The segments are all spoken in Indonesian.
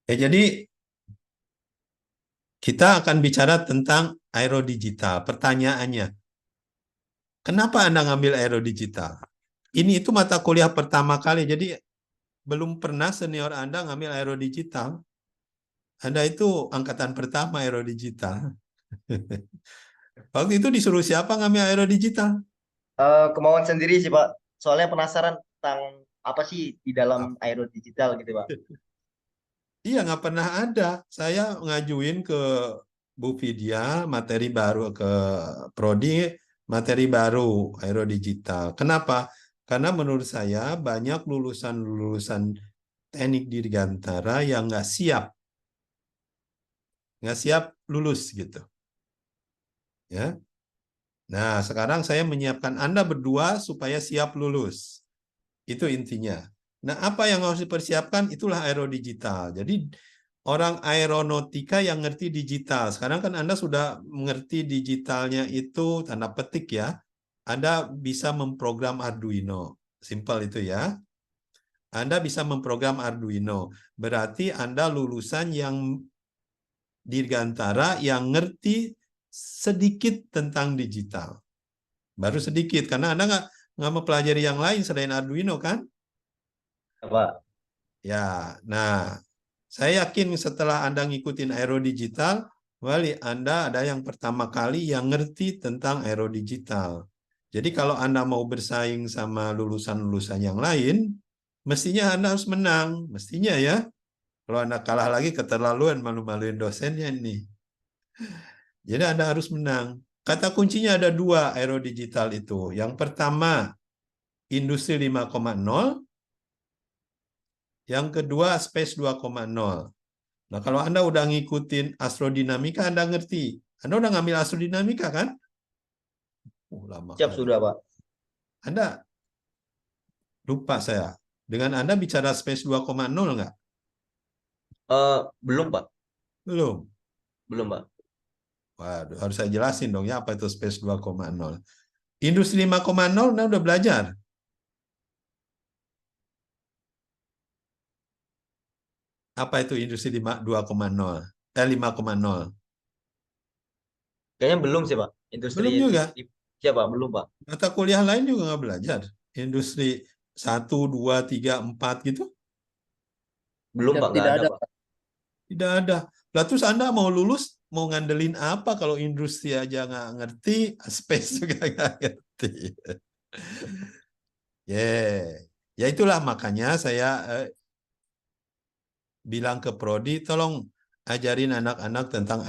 Jadi kita akan bicara tentang aerodigital. Pertanyaannya, kenapa Anda ngambil aerodigital? Ini itu mata kuliah pertama kali, jadi belum pernah senior Anda ngambil aerodigital. Anda itu angkatan pertama aerodigital. Waktu itu disuruh siapa ngambil aerodigital? Kemauan sendiri sih Pak. Soalnya penasaran tentang apa sih di dalam aero digital gitu Pak. Iya, nggak pernah ada. Saya ngajuin ke Bu Vidya materi baru, ke Prodi materi baru aerodigital. Kenapa? Karena menurut saya banyak lulusan-lulusan teknik dirgantara yang nggak siap lulus gitu. Ya. Nah, sekarang saya menyiapkan Anda berdua supaya siap lulus. Itu intinya. Nah, apa yang harus dipersiapkan? Itulah aerodigital. Jadi, orang aeronautika yang ngerti digital. Sekarang kan Anda sudah mengerti digitalnya itu, tanda petik ya. Anda bisa memprogram Arduino. Simpel itu ya. Anda bisa memprogram Arduino. Berarti Anda lulusan yang dirgantara yang ngerti sedikit tentang digital. Baru sedikit, karena Anda nggak mempelajari yang lain selain Arduino kan? Ya, Pak. Ya, nah saya yakin setelah Anda ngikutin aerodigital, wali Anda ada yang pertama kali yang ngerti tentang aerodigital. Jadi kalau Anda mau bersaing sama lulusan-lulusan yang lain, mestinya Anda harus menang, mestinya ya. Kalau Anda kalah lagi keterlaluan, malu-maluin dosennya ini. Jadi Anda harus menang. Kata kuncinya ada dua aerodigital itu. Yang pertama, Industri 5.0, yang kedua Space 2.0. Nah, kalau Anda udah ngikutin astrodinamika, Anda ngerti. Anda udah ngambil astrodinamika kan? Lama Siap kali. sudah Pak. Anda lupa saya. Dengan Anda bicara Space 2.0 nggak? Belum Pak. Belum. Belum Pak. Waduh, harus saya jelasin dong ya apa itu Space 2.0. Industri 5.0 Anda udah belajar. Apa itu Industri 2.0? 5.0. Kayaknya belum sih Pak. Industri Belum juga. siap Pak. Belum Pak. Mata kuliah lain juga nggak belajar. Industri 1, 2, 3, 4 gitu. Belum Pak. Nggak Tidak ada ada. Pak. Tidak ada. Lah terus Anda mau lulus, mau ngandelin apa kalau industri aja nggak ngerti, space juga nggak ngerti. Ya itulah makanya saya bilang ke Prodi, tolong ajarin anak-anak tentang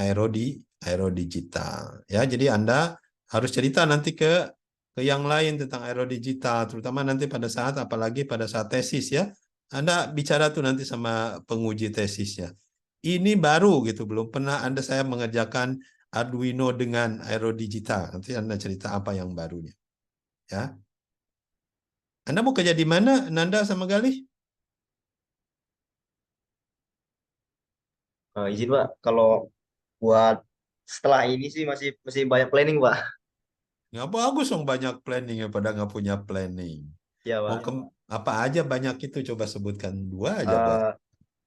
aerodigital. Ya, jadi Anda harus cerita nanti ke yang lain tentang aerodigital, terutama nanti pada saat, apalagi pada saat tesis ya. Anda bicara tuh nanti sama penguji tesisnya. Ini baru gitu, belum pernah saya mengerjakan Arduino dengan aerodigital. Nanti Anda cerita apa yang barunya. Ya. Anda mau kerja di mana, Nanda sama Galih? Izin Pak. Kalau buat setelah ini sih masih banyak planning Pak. Nggak bagus dong banyak planning ya pada nggak punya planning. Ya Mau Pak. ke apa aja banyak itu coba sebutkan dua aja Eh, buat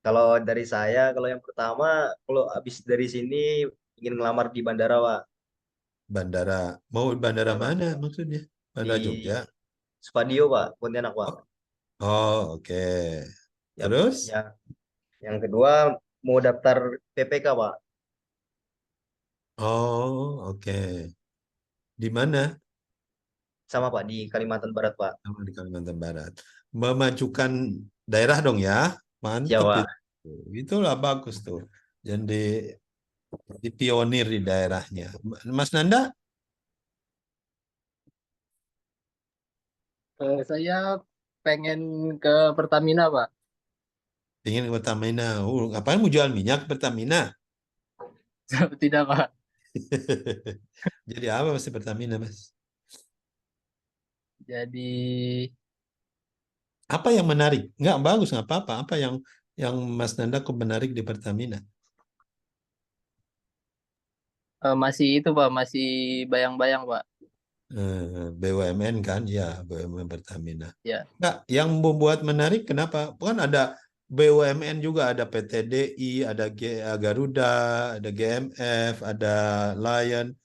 Kalau dari saya, kalau yang pertama, kalau habis dari sini ingin ngelamar di bandara Pak. bandara. Mau bandara Ya Pak. mana maksudnya? Bandara Jogja. Di Spadio Pak, Pontianak Pak. Oh, oh, oke. Ya Pak. Terus? Yang kedua mau daftar PPK Pak. Oh, oke. Di mana? Sama Pak di Kalimantan Barat Pak. Sama di Kalimantan Barat. Memajukan daerah dong ya. Mantep Jawa. itu. Itulah bagus tuh. Jadi di pionir di daerahnya. Mas Nanda, Saya pengen ke Pertamina, Pak. ingin ke Pertamina. Ngapain mau jual minyak ke Pertamina? Tidak, Pak. Jadi apa masih Pertamina, Mas? Jadi Apa yang menarik? Nggak bagus, nggak apa-apa. Apa yang Mas Nanda kok menarik di Pertamina? masih itu, Pak, masih bayang-bayang, Pak. BUMN kan? Ya, BUMN Pertamina. Ya, Nggak, yang membuat menarik kenapa? Bukan ada BUMN juga ada PTDI, ada Garuda, ada GMF, ada Lion.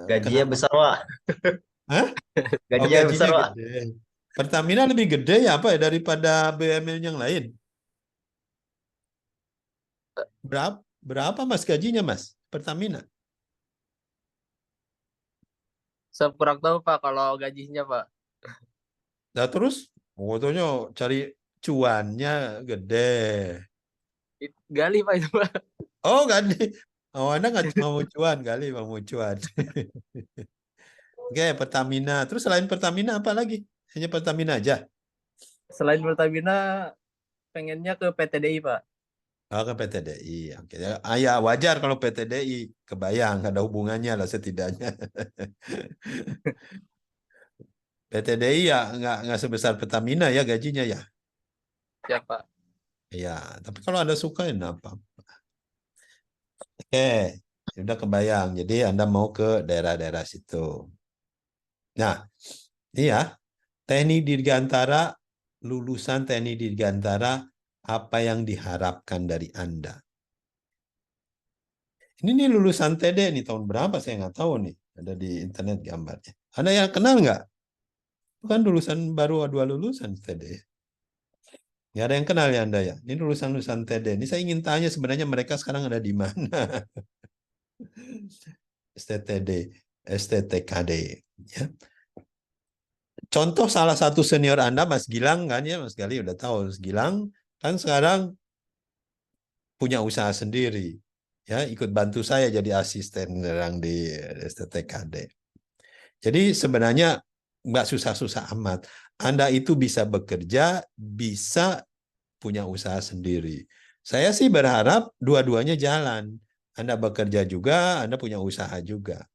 Gajinya Kenapa? besar, Pak. Hah? Oh, Gajinya besar, gajinya Pak. gede. Pertamina lebih gede ya apa ya daripada BUMN yang lain? Berapa Mas gajinya Mas? Pertamina? Saya kurang tahu Pak kalau gajinya Pak. Nah terus fotonya cari cuannya gede. Gali Pak itu Pak. Oh gede. Oh Anda nggak mau cuan kali, mau cuan. Oke, Pertamina. Terus selain Pertamina apa lagi? Hanya Pertamina aja. Selain Pertamina pengennya ke PTDI Pak. Oh, ke PTDI. Oke. Ya, wajar kalau PTDI. Kebayang, ada hubungannya lah setidaknya. PTDI ya nggak sebesar Pertamina ya gajinya ya. Ya Pak. Ya, tapi kalau Anda suka ya apa? Oke, udah kebayang. Jadi Anda mau ke daerah-daerah situ. Nah, iya, Teknik Dirgantara, lulusan Teknik Dirgantara, apa yang diharapkan dari Anda? Ini nih lulusan TD nih tahun berapa saya nggak tahu nih. Ada di internet gambarnya. Anda yang kenal nggak? Bukan lulusan baru dua lulusan TD. Nggak ada yang kenal ya Anda ya. Ini lulusan-lulusan TD. Ini saya ingin tanya sebenarnya mereka sekarang ada di mana? STTD, STTKD. Ya. Contoh salah satu senior Anda, Mas Gilang kan ya, Mas Gali udah tahu. Mas Gilang kan sekarang punya usaha sendiri. Ya, ikut bantu saya jadi asisten yang di STTKD. Jadi sebenarnya nggak susah-susah amat. Anda itu bisa bekerja, bisa punya usaha sendiri. Saya sih berharap dua-duanya jalan. Anda bekerja juga, Anda punya usaha juga.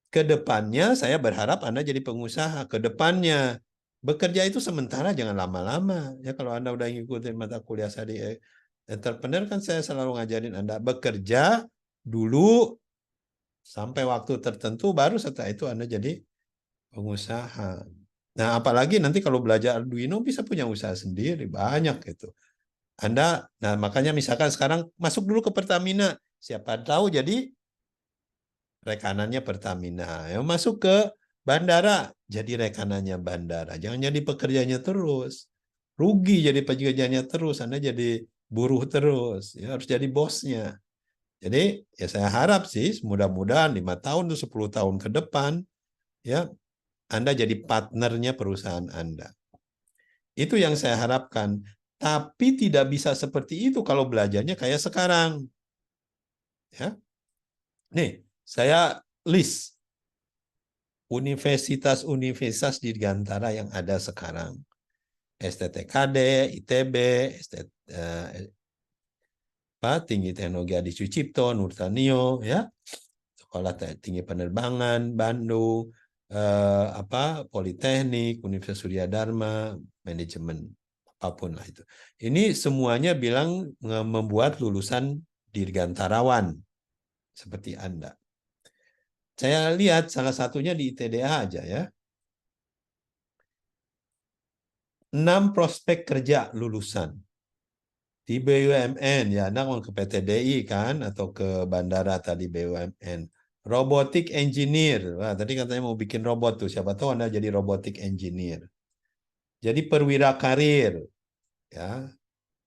Kedepannya saya berharap Anda jadi pengusaha. Kedepannya bekerja itu sementara, jangan lama-lama. Ya kalau Anda udah ngikutin mata kuliah saya di entrepreneur kan saya selalu ngajarin Anda bekerja dulu sampai waktu tertentu, baru setelah itu Anda jadi pengusaha. Nah, apalagi nanti kalau belajar Arduino bisa punya usaha sendiri, banyak itu. Nah makanya misalkan sekarang masuk dulu ke Pertamina, siapa tahu jadi rekanannya Pertamina. Yang masuk ke bandara, jadi rekanannya bandara. Jangan jadi pekerjanya terus. Rugi jadi pekerjanya terus, Anda jadi buruh terus. Ya, harus jadi bosnya. Jadi ya saya harap sih mudah-mudahan 5 tahun atau 10 tahun ke depan ya Anda jadi partnernya perusahaan Anda. Itu yang saya harapkan. Tapi tidak bisa seperti itu kalau belajarnya kayak sekarang. Ya. Nih, saya list universitas-universitas di Dirgantara yang ada sekarang. STTKD, ITB, Tinggi Teknologi Adi Sucipto, Nurtanio, ya, Sekolah Tinggi Penerbangan, Bandung, Politeknik, Universitas Surya Dharma, manajemen, apapun lah itu. Ini semuanya bilang membuat lulusan dirgantarawan seperti Anda. Saya lihat salah satunya di ITDA aja ya. 6 prospek kerja lulusan. Di BUMN, ya Anda mau ke PTDI kan, atau ke bandara tadi BUMN. Robotic engineer, wah tadi katanya mau bikin robot tuh, siapa tahu Anda jadi robotic engineer. Jadi perwira karir, ya,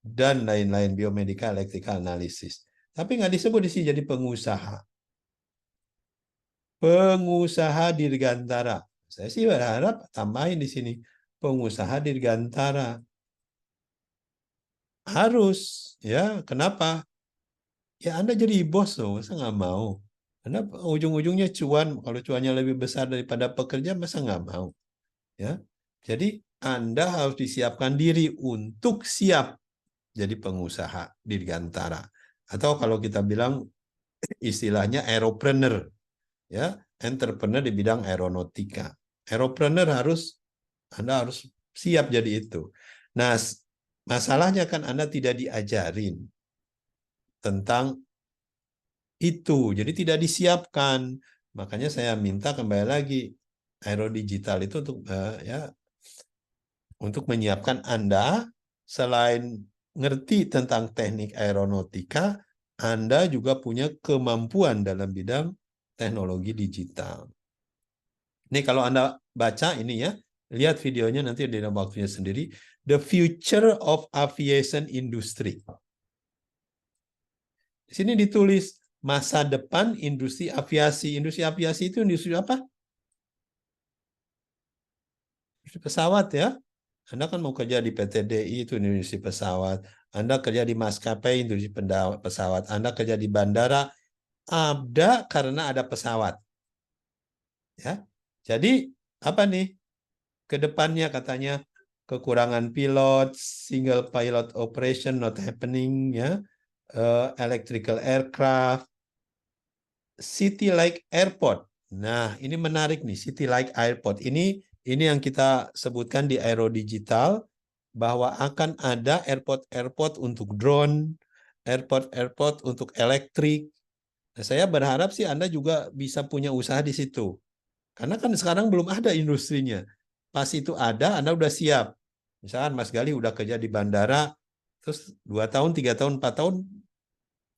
dan lain-lain, biomedical, electrical analysis. Tapi nggak disebut di sini jadi pengusaha. Pengusaha dirgantara. Saya sih berharap tambahin di sini pengusaha dirgantara. Harus, ya. Kenapa? Ya Anda jadi bos loh, masa nggak mau? Anda ujung-ujungnya cuan, kalau cuannya lebih besar daripada pekerja, masa nggak mau? Ya, jadi Anda harus disiapkan diri untuk siap jadi pengusaha dirgantara. Atau kalau kita bilang istilahnya aeropreneur, ya, entrepreneur di bidang aeronautika. Aeropreneur Anda harus siap jadi itu. Nah, masalahnya kan Anda tidak diajarin tentang itu, jadi tidak disiapkan. Makanya saya minta kembali lagi Aero Digital itu untuk ya untuk menyiapkan Anda selain ngerti tentang teknik aeronautika, Anda juga punya kemampuan dalam bidang teknologi digital. Ini kalau Anda baca ini ya, lihat videonya nanti di dalam waktunya sendiri. The Future of Aviation Industry. Di sini ditulis masa depan industri aviasi. Industri aviasi itu industri apa? Industri pesawat ya. Anda kan mau kerja di PT DI itu industri pesawat. Anda kerja di maskapai industri pesawat. Anda kerja di bandara ada karena ada pesawat. Ya. Jadi apa nih? Kedepannya katanya kekurangan pilot, single pilot operation not happening ya. Electrical aircraft, city like airport. Nah, ini menarik nih, city like airport. Ini yang kita sebutkan di Aero Digital bahwa akan ada airport-airport untuk drone, airport-airport untuk elektrik. Nah, saya berharap sih Anda juga bisa punya usaha di situ. Karena kan sekarang belum ada industrinya. Pas itu ada, Anda udah siap. Misalkan Mas Gali udah kerja di bandara, terus 2 tahun, 3 tahun, 4 tahun,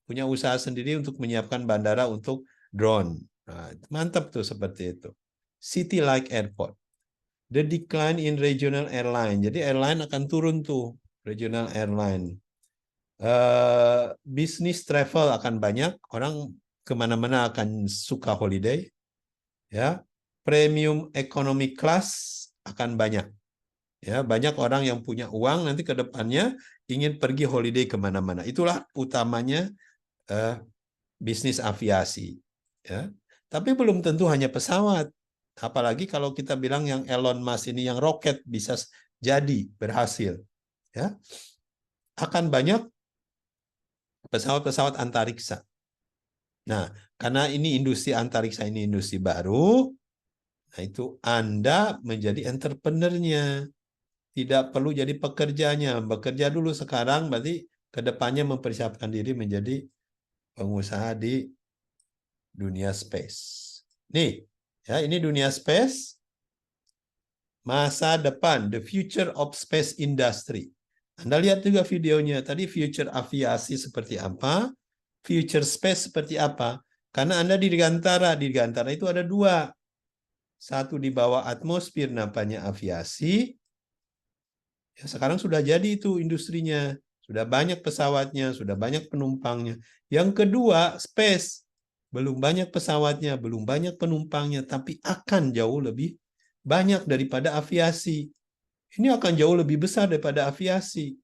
punya usaha sendiri untuk menyiapkan bandara untuk drone. Nah, mantap tuh seperti itu. City like airport. The decline in regional airline. Jadi airline akan turun tuh, regional airline. Business travel akan banyak, orang kemana-mana akan suka holiday. Ya, premium economy class akan banyak. Ya, banyak orang yang punya uang nanti ke depannya ingin pergi holiday kemana-mana. Itulah utamanya bisnis aviasi. Ya. Tapi belum tentu hanya pesawat. Apalagi kalau kita bilang yang Elon Musk ini yang roket bisa jadi berhasil. Ya. Akan banyak pesawat-pesawat antariksa. Nah, karena ini industri antariksa ini industri baru, nah itu Anda menjadi entrepreneur-nya. Tidak perlu jadi pekerjanya. Bekerja dulu sekarang, berarti kedepannya mempersiapkan diri menjadi pengusaha di dunia space. Nih, ya ini dunia space. Masa depan, the future of space industry. Anda lihat juga videonya. Tadi future aviasi seperti apa, future space seperti apa. Karena Anda di Dirgantara itu ada 2. Satu di bawah atmosfer namanya aviasi. Ya, sekarang sudah jadi itu industrinya. Sudah banyak pesawatnya, sudah banyak penumpangnya. Yang kedua, space. Belum banyak pesawatnya, belum banyak penumpangnya, tapi akan jauh lebih banyak daripada aviasi. Ini akan jauh lebih besar daripada aviasi.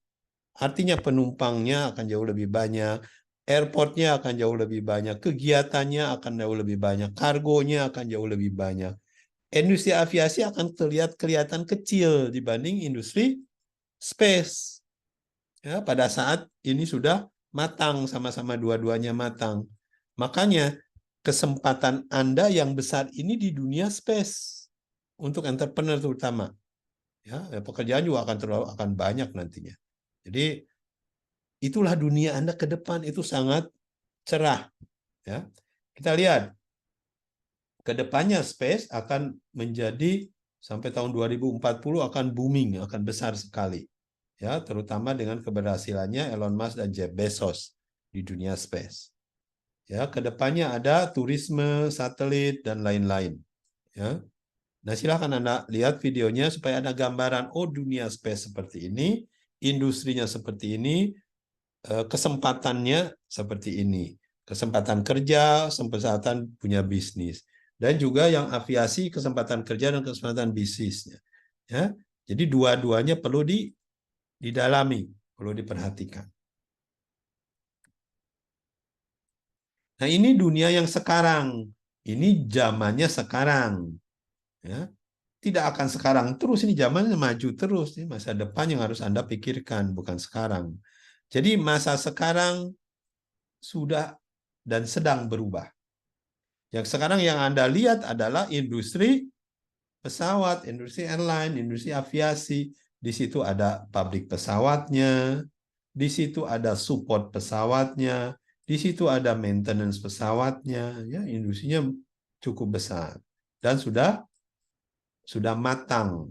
Artinya penumpangnya akan jauh lebih banyak, airportnya akan jauh lebih banyak, kegiatannya akan jauh lebih banyak, kargonya akan jauh lebih banyak. Industri aviasi akan kelihatan kecil dibanding industri space. Ya, pada saat ini sudah matang, sama-sama dua-duanya matang. Makanya kesempatan Anda yang besar ini di dunia space untuk entrepreneur terutama. Ya, pekerjaan juga akan banyak nantinya. Jadi itulah dunia Anda ke depan, itu sangat cerah. Ya, kita lihat ke depannya space akan menjadi sampai tahun 2040 akan booming, akan besar sekali. Ya, terutama dengan keberhasilannya Elon Musk dan Jeff Bezos di dunia space. Ya, kedepannya ada turisme, satelit dan lain-lain. Ya, nah silahkan Anda lihat videonya supaya ada gambaran. Oh, dunia space seperti ini, industrinya seperti ini, kesempatannya seperti ini, kesempatan kerja, kesempatan punya bisnis, dan juga yang aviasi kesempatan kerja dan kesempatan bisnisnya. Ya, jadi dua-duanya perlu didalami, perlu diperhatikan. Nah, ini dunia yang sekarang. Ini zamannya sekarang. Ya. Tidak akan sekarang terus, ini zamannya maju terus. Ini masa depan yang harus Anda pikirkan, bukan sekarang. Jadi masa sekarang sudah dan sedang berubah. Yang sekarang yang Anda lihat adalah industri pesawat, industri airline, industri aviasi. Di situ ada pabrik pesawatnya, di situ ada support pesawatnya, di situ ada maintenance pesawatnya, ya industrinya cukup besar dan sudah matang.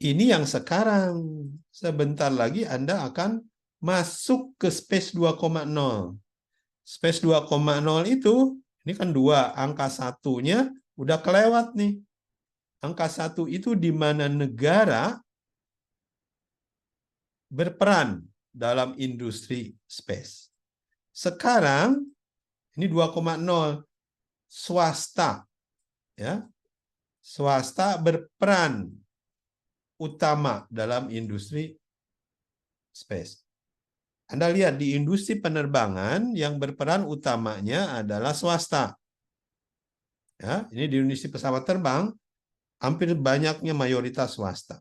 Ini yang sekarang. Sebentar lagi Anda akan masuk ke space 2,0. Space 2,0 itu, ini kan 2, angka satunya udah kelewat nih. Angka 1 itu di mana negara berperan dalam industri space. Sekarang, ini 2,0, swasta. Ya, swasta berperan utama dalam industri space. Anda lihat di industri penerbangan yang berperan utamanya adalah swasta. Ya, ini di industri pesawat terbang hampir banyaknya mayoritas swasta.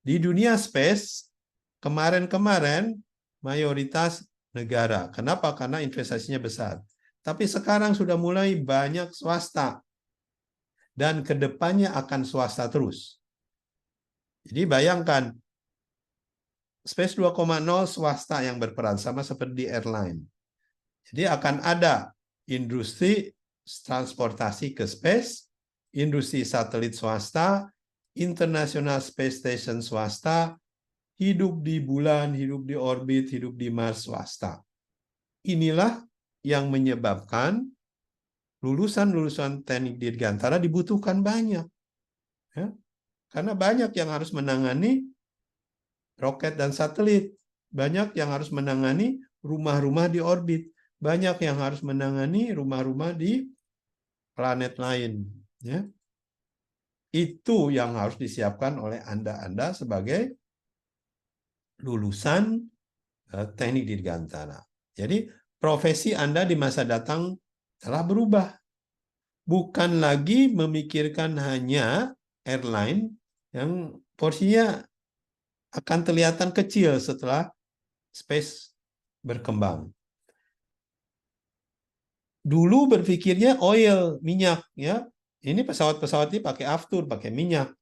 Di dunia space kemarin-kemarin mayoritas negara. Kenapa? Karena investasinya besar. Tapi sekarang sudah mulai banyak swasta. Dan kedepannya akan swasta terus. Jadi bayangkan, Space 2,0 swasta yang berperan, sama seperti airline. Jadi akan ada industri transportasi ke space, industri satelit swasta, International Space Station swasta, hidup di bulan, hidup di orbit, hidup di Mars swasta. Inilah yang menyebabkan lulusan-lulusan teknik dirgantara dibutuhkan banyak. Ya. Karena banyak yang harus menangani roket dan satelit. Banyak yang harus menangani rumah-rumah di orbit. Banyak yang harus menangani rumah-rumah di planet lain. Ya. Itu yang harus disiapkan oleh Anda sebagai lulusan teknik dirgantara. Jadi profesi Anda di masa datang telah berubah. Bukan lagi memikirkan hanya airline yang porsinya akan kelihatan kecil setelah space berkembang. Dulu berpikirnya oil, minyak, ya. Ini pesawat-pesawat ini pakai aftur, pakai minyak.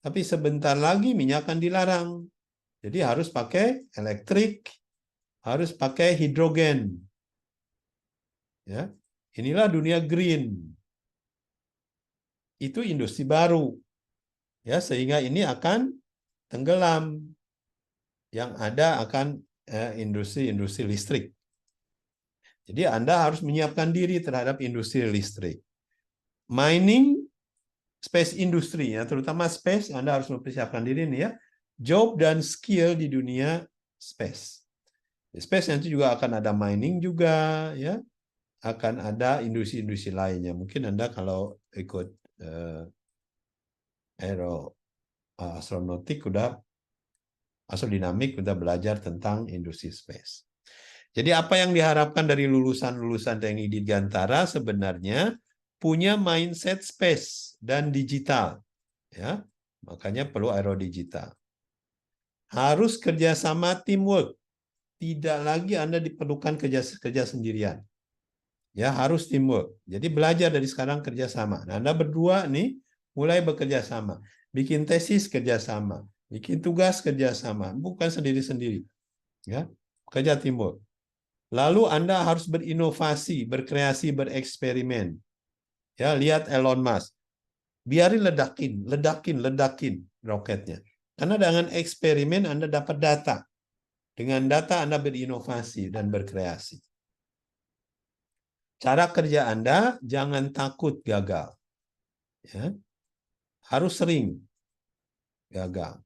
Tapi sebentar lagi minyak akan dilarang. Jadi harus pakai elektrik, harus pakai hidrogen. Ya. Inilah dunia green. Itu industri baru. Ya, sehingga ini akan tenggelam. Yang ada akan industri-industri listrik. Jadi Anda harus menyiapkan diri terhadap industri listrik. Mining, space industry, ya, terutama space, Anda harus mempersiapkan diri nih ya. Job dan skill di dunia space. Di space nanti juga akan ada mining juga, ya. Akan ada industri-industri lainnya. Mungkin Anda kalau ikut astronautik astrodinamik udah belajar tentang industri space. Jadi apa yang diharapkan dari lulusan-lulusan teknik dirgantara sebenarnya punya mindset space dan digital. Ya, makanya perlu aerodigital. Harus kerjasama teamwork. Tidak lagi Anda diperlukan kerja sendirian. Ya, harus teamwork. Jadi belajar dari sekarang kerjasama. Nah, Anda berdua nih mulai bekerja sama. Bikin tesis kerjasama. Bikin tugas kerjasama. Bukan sendiri-sendiri. Ya, kerja teamwork. Lalu Anda harus berinovasi, berkreasi, bereksperimen. Ya, lihat Elon Musk. Biarin ledakin roketnya. Karena dengan eksperimen Anda dapat data. Dengan data Anda berinovasi dan berkreasi. Cara kerja Anda jangan takut gagal. Ya. Harus sering gagal.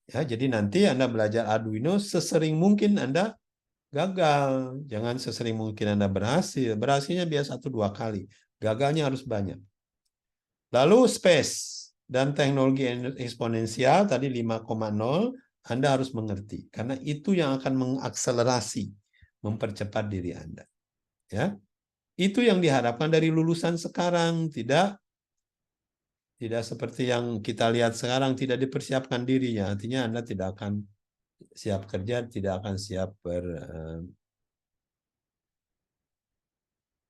Ya, jadi nanti Anda belajar Arduino sesering mungkin Anda gagal. Jangan sesering mungkin Anda berhasil. Berhasilnya biasa 1-2 kali. Gagalnya harus banyak. Lalu space dan teknologi eksponensial tadi 5,0 Anda harus mengerti. Karena itu yang akan mengakselerasi, mempercepat diri Anda. Ya. Itu yang diharapkan dari lulusan sekarang. Tidak seperti yang kita lihat sekarang, tidak dipersiapkan dirinya. Artinya Anda tidak akan siap kerja, tidak akan siap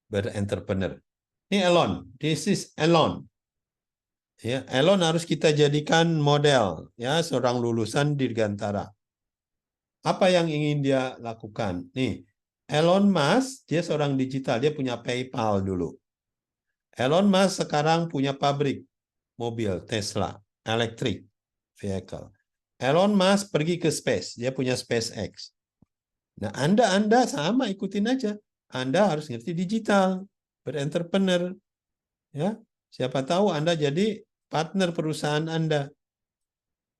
berentrepreneur. Ini Elon, this is Elon. Ya, Elon harus kita jadikan model, ya, seorang lulusan dirgantara. Apa yang ingin dia lakukan? Nih, Elon Musk, dia seorang digital, dia punya PayPal dulu. Elon Musk sekarang punya pabrik mobil Tesla, elektrik. vehicle. Elon Musk pergi ke space, dia punya SpaceX. Nah, Anda sama ikutin aja. Anda harus ngerti digital, berentrepreneur, ya. Siapa tahu Anda jadi partner perusahaan Anda,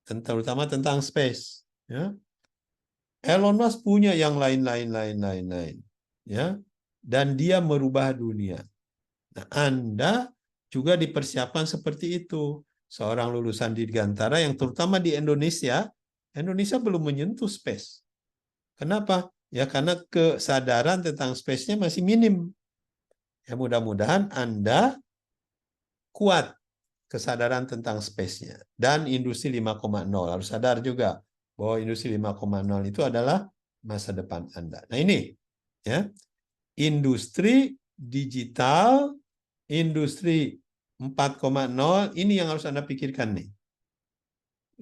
terutama tentang space, ya. Elon Musk punya yang lain, ya, dan dia merubah dunia. Nah, Anda juga dipersiapkan seperti itu. Seorang lulusan Dirgantara yang terutama di Indonesia belum menyentuh space. Kenapa? Ya karena kesadaran tentang space-nya masih minim. Ya mudah-mudahan Anda kuat kesadaran tentang space-nya. Dan industri 5.0. Harus sadar juga bahwa industri 5.0 itu adalah masa depan Anda. Nah ini, ya, industri digital, industri 4.0, ini yang harus Anda pikirkan nih.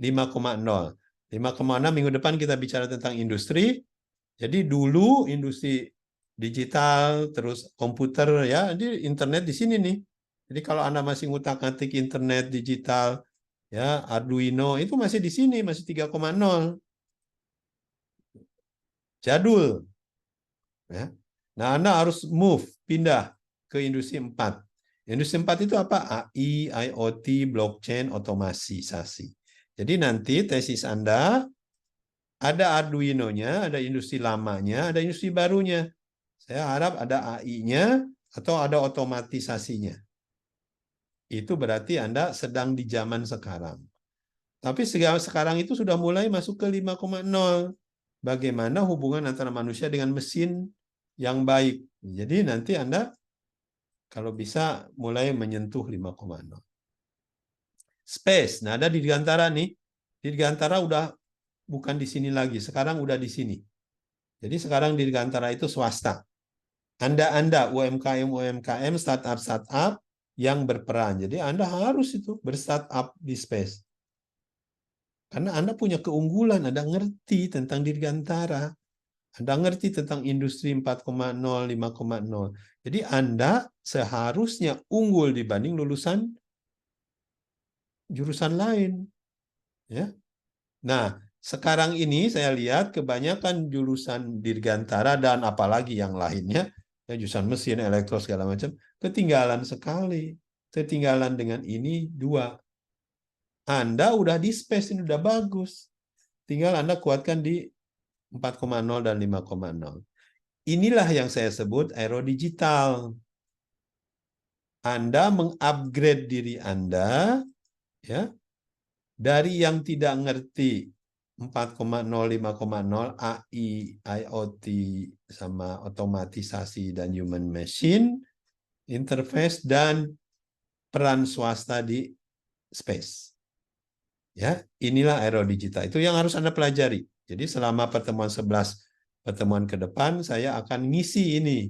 5.0. 5.0 minggu depan kita bicara tentang industri. Jadi dulu industri digital, terus komputer, ya, di internet di sini nih. Jadi kalau Anda masih ngutak-ngatik internet digital, ya, Arduino itu masih di sini, masih 3.0. Jadul. Ya. Nah, Anda harus pindah ke industri 4. Industri 4 itu apa? AI, IoT, blockchain, otomatisasi. Jadi nanti tesis Anda ada Arduino-nya, ada industri lamanya, ada industri barunya. Saya harap ada AI-nya atau ada otomatisasinya. Itu berarti Anda sedang di zaman sekarang. Tapi sekarang itu sudah mulai masuk ke 5.0. Bagaimana hubungan antara manusia dengan mesin yang baik. Jadi nanti Anda kalau bisa mulai menyentuh 5.0. Space. Nah, ada di Dirgantara nih. Di Dirgantara udah bukan di sini lagi. Sekarang udah di sini. Jadi sekarang di Dirgantara itu swasta. Anda UMKM, startup yang berperan. Jadi Anda harus itu berstartup di space. Karena Anda punya keunggulan, Anda ngerti tentang Dirgantara. Anda ngerti tentang industri 4.0, 5.0. Jadi Anda seharusnya unggul dibanding lulusan jurusan lain. Ya. Nah, sekarang ini saya lihat kebanyakan jurusan Dirgantara dan apalagi yang lainnya, ya, jurusan mesin, elektro, segala macam, ketinggalan sekali. Ketinggalan dengan ini 2. Anda udah di space, ini udah bagus. Tinggal Anda kuatkan di 4.0 dan 5.0. Inilah yang saya sebut aerodigital. Anda mengupgrade diri Anda, ya, dari yang tidak ngerti 4.0, 5.0, AI, IoT, sama otomatisasi dan human machine, interface, dan peran swasta di space. Ya, inilah aerodigital. Itu yang harus Anda pelajari. Jadi selama pertemuan 11 pertemuan ke depan, saya akan ngisi ini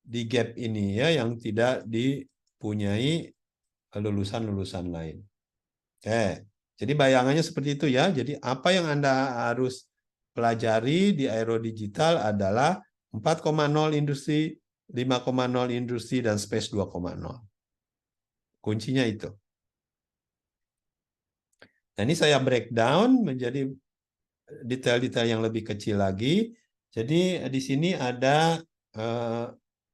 di gap ini, ya, yang tidak dipunyai lulusan-lulusan lain. Oke. Jadi bayangannya seperti itu, ya. Jadi apa yang Anda harus pelajari di aerodigital adalah 4.0 industri, 5.0 industri, dan space 2.0. Kuncinya itu. Nah, ini saya breakdown menjadi detail-detail yang lebih kecil lagi. Jadi di sini ada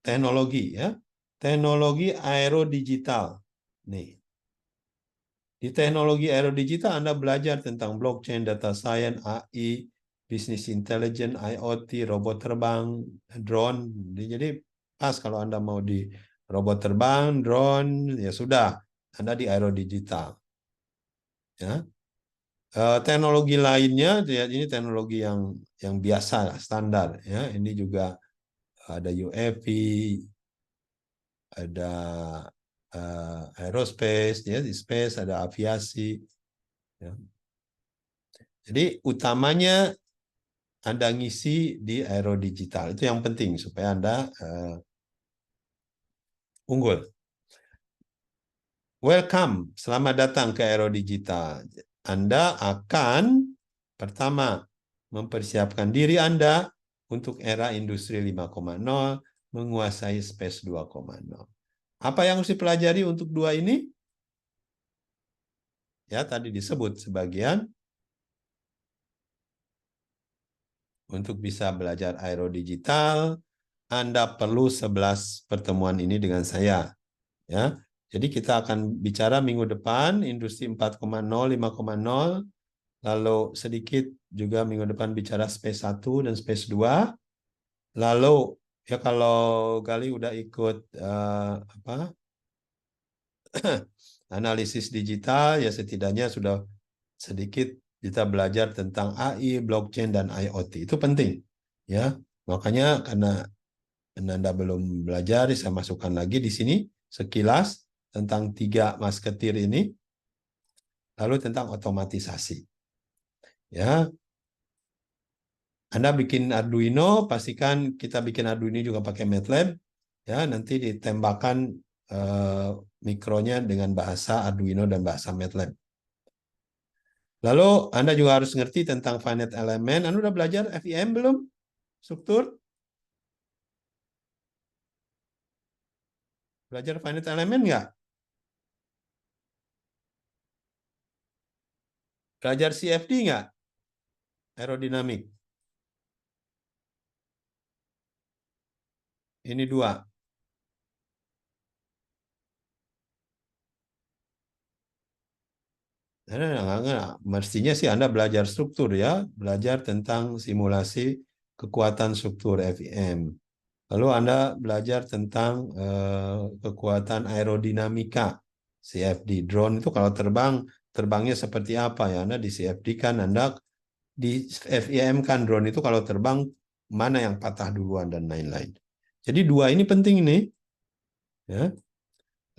teknologi, ya. Teknologi aerodigital. Nih. Di teknologi aerodigital Anda belajar tentang blockchain, data science, AI, business intelligence, IoT, robot terbang, drone. Jadi pas kalau Anda mau di robot terbang, drone, ya sudah, Anda di aerodigital. Ya. Teknologi lainnya, ya, ini teknologi yang biasa, standar. Ya. Ini juga ada UAV, ada aerospace, ya, di space, ada aviasi. Ya. Jadi utamanya Anda ngisi di aerodigital. Itu yang penting supaya Anda unggul. Welcome, selamat datang ke aerodigital. Anda akan pertama mempersiapkan diri Anda untuk era industri 5.0, menguasai space 2.0. Apa yang harus dipelajari untuk 2 ini? Ya, tadi disebut sebagian untuk bisa belajar aero digital, Anda perlu 11 pertemuan ini dengan saya. Ya. Jadi kita akan bicara minggu depan industri 4.0, 5.0, lalu sedikit juga minggu depan bicara space 1 dan space 2. Lalu ya kalau Gali udah ikut analisis digital, ya setidaknya sudah sedikit kita belajar tentang AI, blockchain, dan IoT. Itu penting. Ya, makanya karena Anda belum belajar, saya masukkan lagi di sini sekilas tentang 3 musketeer ini, lalu tentang otomatisasi. Ya, Anda bikin Arduino, pastikan kita bikin Arduino juga pakai MATLAB. Ya, nanti ditembakkan mikronya dengan bahasa Arduino dan bahasa MATLAB. Lalu Anda juga harus ngerti tentang finite element. Anda udah belajar FEM belum? Struktur? Belajar finite element nggak? Belajar CFD nggak? Aerodinamik. Ini 2. Mestinya sih Anda belajar struktur ya, belajar tentang simulasi kekuatan struktur FEM. Lalu Anda belajar tentang kekuatan aerodinamika CFD. Drone itu kalau terbangnya seperti apa ya? Anda di CFD kan, Anda di FEM kan drone itu kalau terbang mana yang patah duluan dan lain-lain. Jadi 2 ini penting nih. Ya.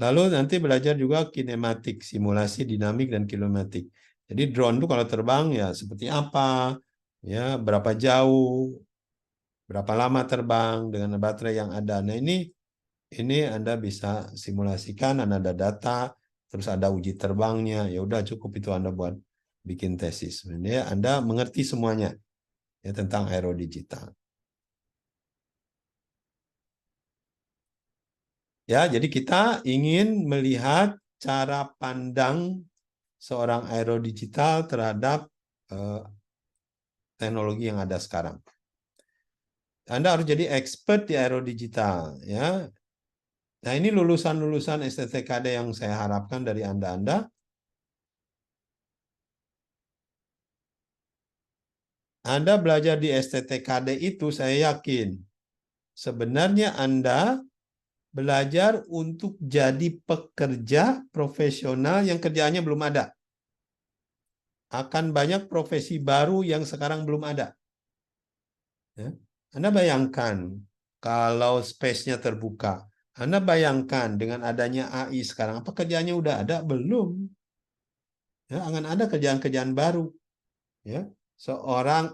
Lalu nanti belajar juga kinematik, simulasi dinamik dan kinematik. Jadi drone itu kalau terbang ya seperti apa, ya berapa jauh, berapa lama terbang dengan baterai yang ada. Nah ini Anda bisa simulasikan, Anda ada data, terus ada uji terbangnya. Ya udah cukup itu Anda buat bikin tesis. Ini Anda mengerti semuanya ya tentang aero digital. Ya, jadi kita ingin melihat cara pandang seorang aero digital terhadap teknologi yang ada sekarang. Anda harus jadi expert di aero digital, ya. Nah, ini lulusan-lulusan STTKD yang saya harapkan dari Anda. Anda belajar di STTKD itu, saya yakin sebenarnya Anda belajar untuk jadi pekerja profesional yang kerjaannya belum ada. Akan banyak profesi baru yang sekarang belum ada. Ya. Anda bayangkan kalau space-nya terbuka. Anda bayangkan dengan adanya AI sekarang, apa kerjaannya udah ada? Belum. Ya, akan ada kerjaan-kerjaan baru. Ya. Seorang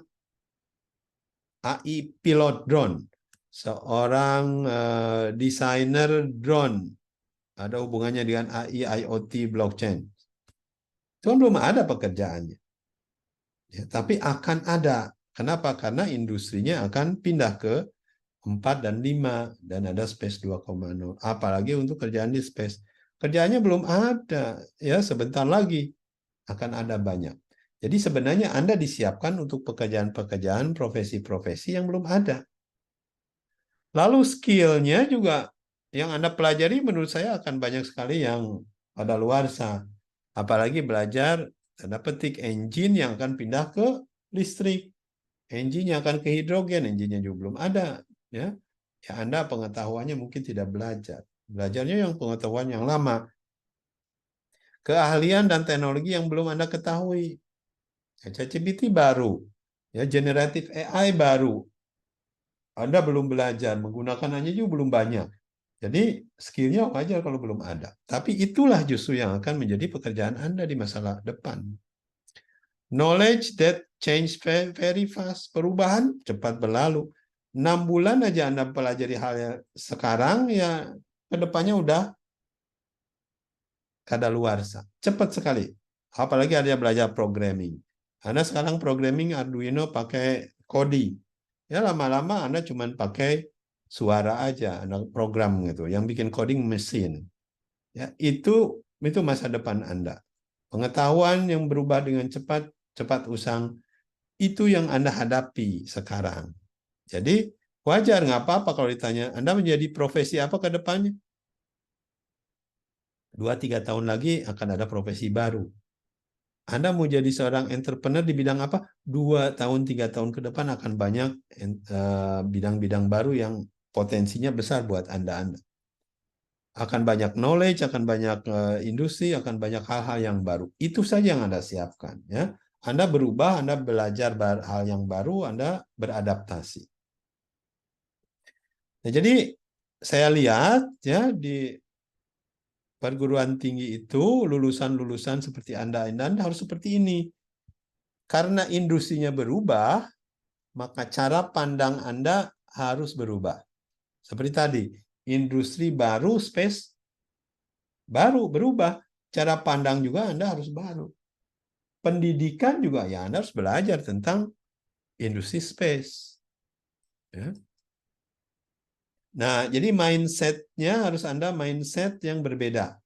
AI pilot drone, seorang desainer drone, ada hubungannya dengan AI, IoT, blockchain. Itu kan belum ada pekerjaannya. Ya, tapi akan ada. Kenapa? Karena industrinya akan pindah ke 4 dan 5 dan ada space 2.0. Apalagi untuk kerjaan di space. Kerjaannya belum ada. Ya, sebentar lagi akan ada banyak. Jadi sebenarnya Anda disiapkan untuk pekerjaan-pekerjaan, profesi-profesi yang belum ada. Lalu skill-nya juga yang Anda pelajari menurut saya akan banyak sekali yang kadaluarsa. Apalagi belajar tanda petik engine yang akan pindah ke listrik. Engine yang akan ke hidrogen, engine-nya juga belum ada. Ya, Anda pengetahuannya mungkin tidak belajar. Belajarnya yang pengetahuan yang lama. Keahlian dan teknologi yang belum Anda ketahui. ChatGPT baru. Ya, generative AI baru. Anda belum belajar, menggunakannya juga belum banyak. Jadi skill-nya wajar kalau belum ada. Tapi itulah justru yang akan menjadi pekerjaan Anda di masa depan. Knowledge that change very fast. Perubahan cepat berlalu. 6 bulan aja Anda pelajari hal yang sekarang, ya kedepannya udah kadaluarsa. Cepat sekali. Apalagi ada yang belajar programming. Anda sekarang programming Arduino pakai Kodi. Ya lama-lama Anda cuma pakai suara aja, Anda program gitu. Yang bikin coding mesin. Ya, itu masa depan Anda. Pengetahuan yang berubah dengan cepat, cepat usang, itu yang Anda hadapi sekarang. Jadi wajar, nggak apa-apa kalau ditanya, Anda menjadi profesi apa ke depannya? 2-3 tahun lagi akan ada profesi baru. Anda mau jadi seorang entrepreneur di bidang apa? 2 tahun, 3 tahun ke depan akan banyak bidang-bidang baru yang potensinya besar buat Anda. Akan banyak knowledge, akan banyak industri, akan banyak hal-hal yang baru. Itu saja yang Anda siapkan. Ya. Anda berubah, Anda belajar hal yang baru, Anda beradaptasi. Nah, jadi saya lihat ya di perguruan tinggi itu lulusan-lulusan seperti Anda harus seperti ini. Karena industrinya berubah, maka cara pandang Anda harus berubah. Seperti tadi, industri baru, space baru berubah. Cara pandang juga Anda harus baru. Pendidikan juga ya Anda harus belajar tentang industri space. Ya. Nah, jadi mindset-nya harus Anda mindset yang berbeda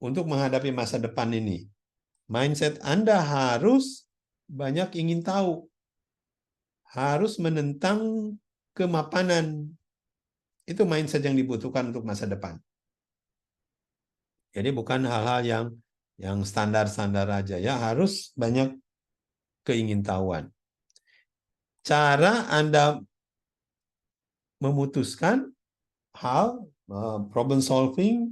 untuk menghadapi masa depan ini. Mindset Anda harus banyak ingin tahu. Harus menentang kemapanan. Itu mindset yang dibutuhkan untuk masa depan. Jadi bukan hal-hal yang standar-standar aja ya, harus banyak keingintahuan. Cara Anda memutuskan hal problem solving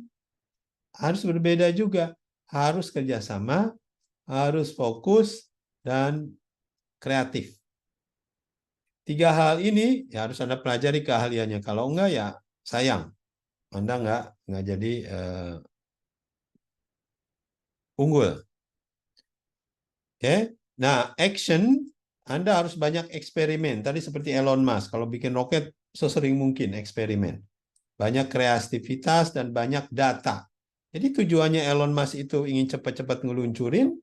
harus berbeda juga. Harus kerjasama, harus fokus, dan kreatif. 3 hal ini ya harus Anda pelajari keahliannya. Kalau enggak ya sayang. Anda nggak jadi unggul. Oke. Nah, action Anda harus banyak eksperimen. Tadi seperti Elon Musk, kalau bikin roket sesering mungkin eksperimen. Banyak kreativitas dan banyak data. Jadi tujuannya Elon Musk itu ingin cepat-cepat ngeluncurin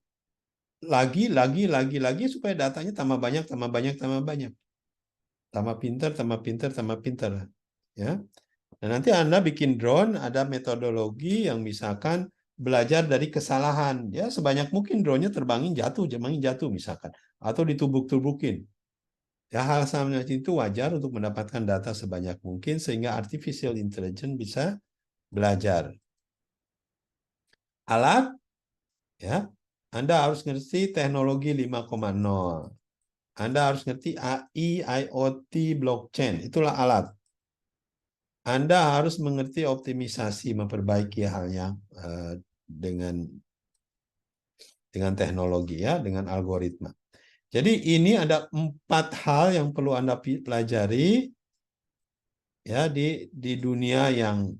lagi supaya datanya tambah banyak. Tambah pinter. Ya. Dan nanti Anda bikin drone, ada metodologi yang misalkan belajar dari kesalahan. Ya, sebanyak mungkin drone-nya terbangin jatuh misalkan. Atau ditubuk-tubukin. Ya, hal semacam itu wajar untuk mendapatkan data sebanyak mungkin sehingga artificial intelligence bisa belajar. Alat, ya, Anda harus ngerti teknologi 5.0. Anda harus ngerti AI, IoT, blockchain. Itulah alat. Anda harus mengerti optimisasi, memperbaiki halnya dengan teknologi ya, dengan algoritma. Jadi ini ada 4 hal yang perlu Anda pelajari ya di dunia yang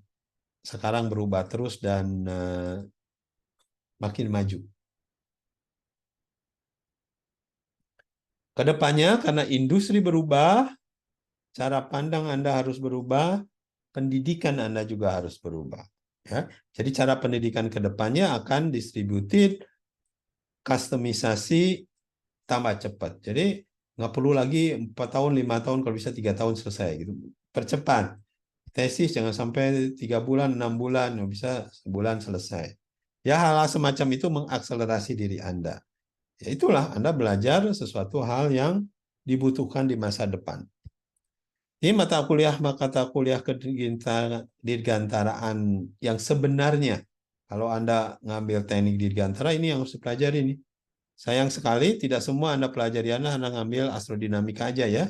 sekarang berubah terus dan makin maju. Kedepannya karena industri berubah, cara pandang Anda harus berubah, pendidikan Anda juga harus berubah. Ya. Jadi cara pendidikan kedepannya akan distributed, kustomisasi, tambah cepat. Jadi nggak perlu lagi 4 tahun, 5 tahun, kalau bisa 3 tahun selesai. Gitu. Percepat. Tesis jangan sampai 3 bulan, 6 bulan, nggak bisa sebulan selesai. Ya hal-hal semacam itu mengakselerasi diri Anda. Ya itulah Anda belajar sesuatu hal yang dibutuhkan di masa depan. Ini mata kuliah kedirgantaraan yang sebenarnya. Kalau Anda ngambil teknik dirgantara, ini yang harus dipelajari nih. Sayang sekali tidak semua Anda pelajari, Anda ngambil astrodinamika aja ya.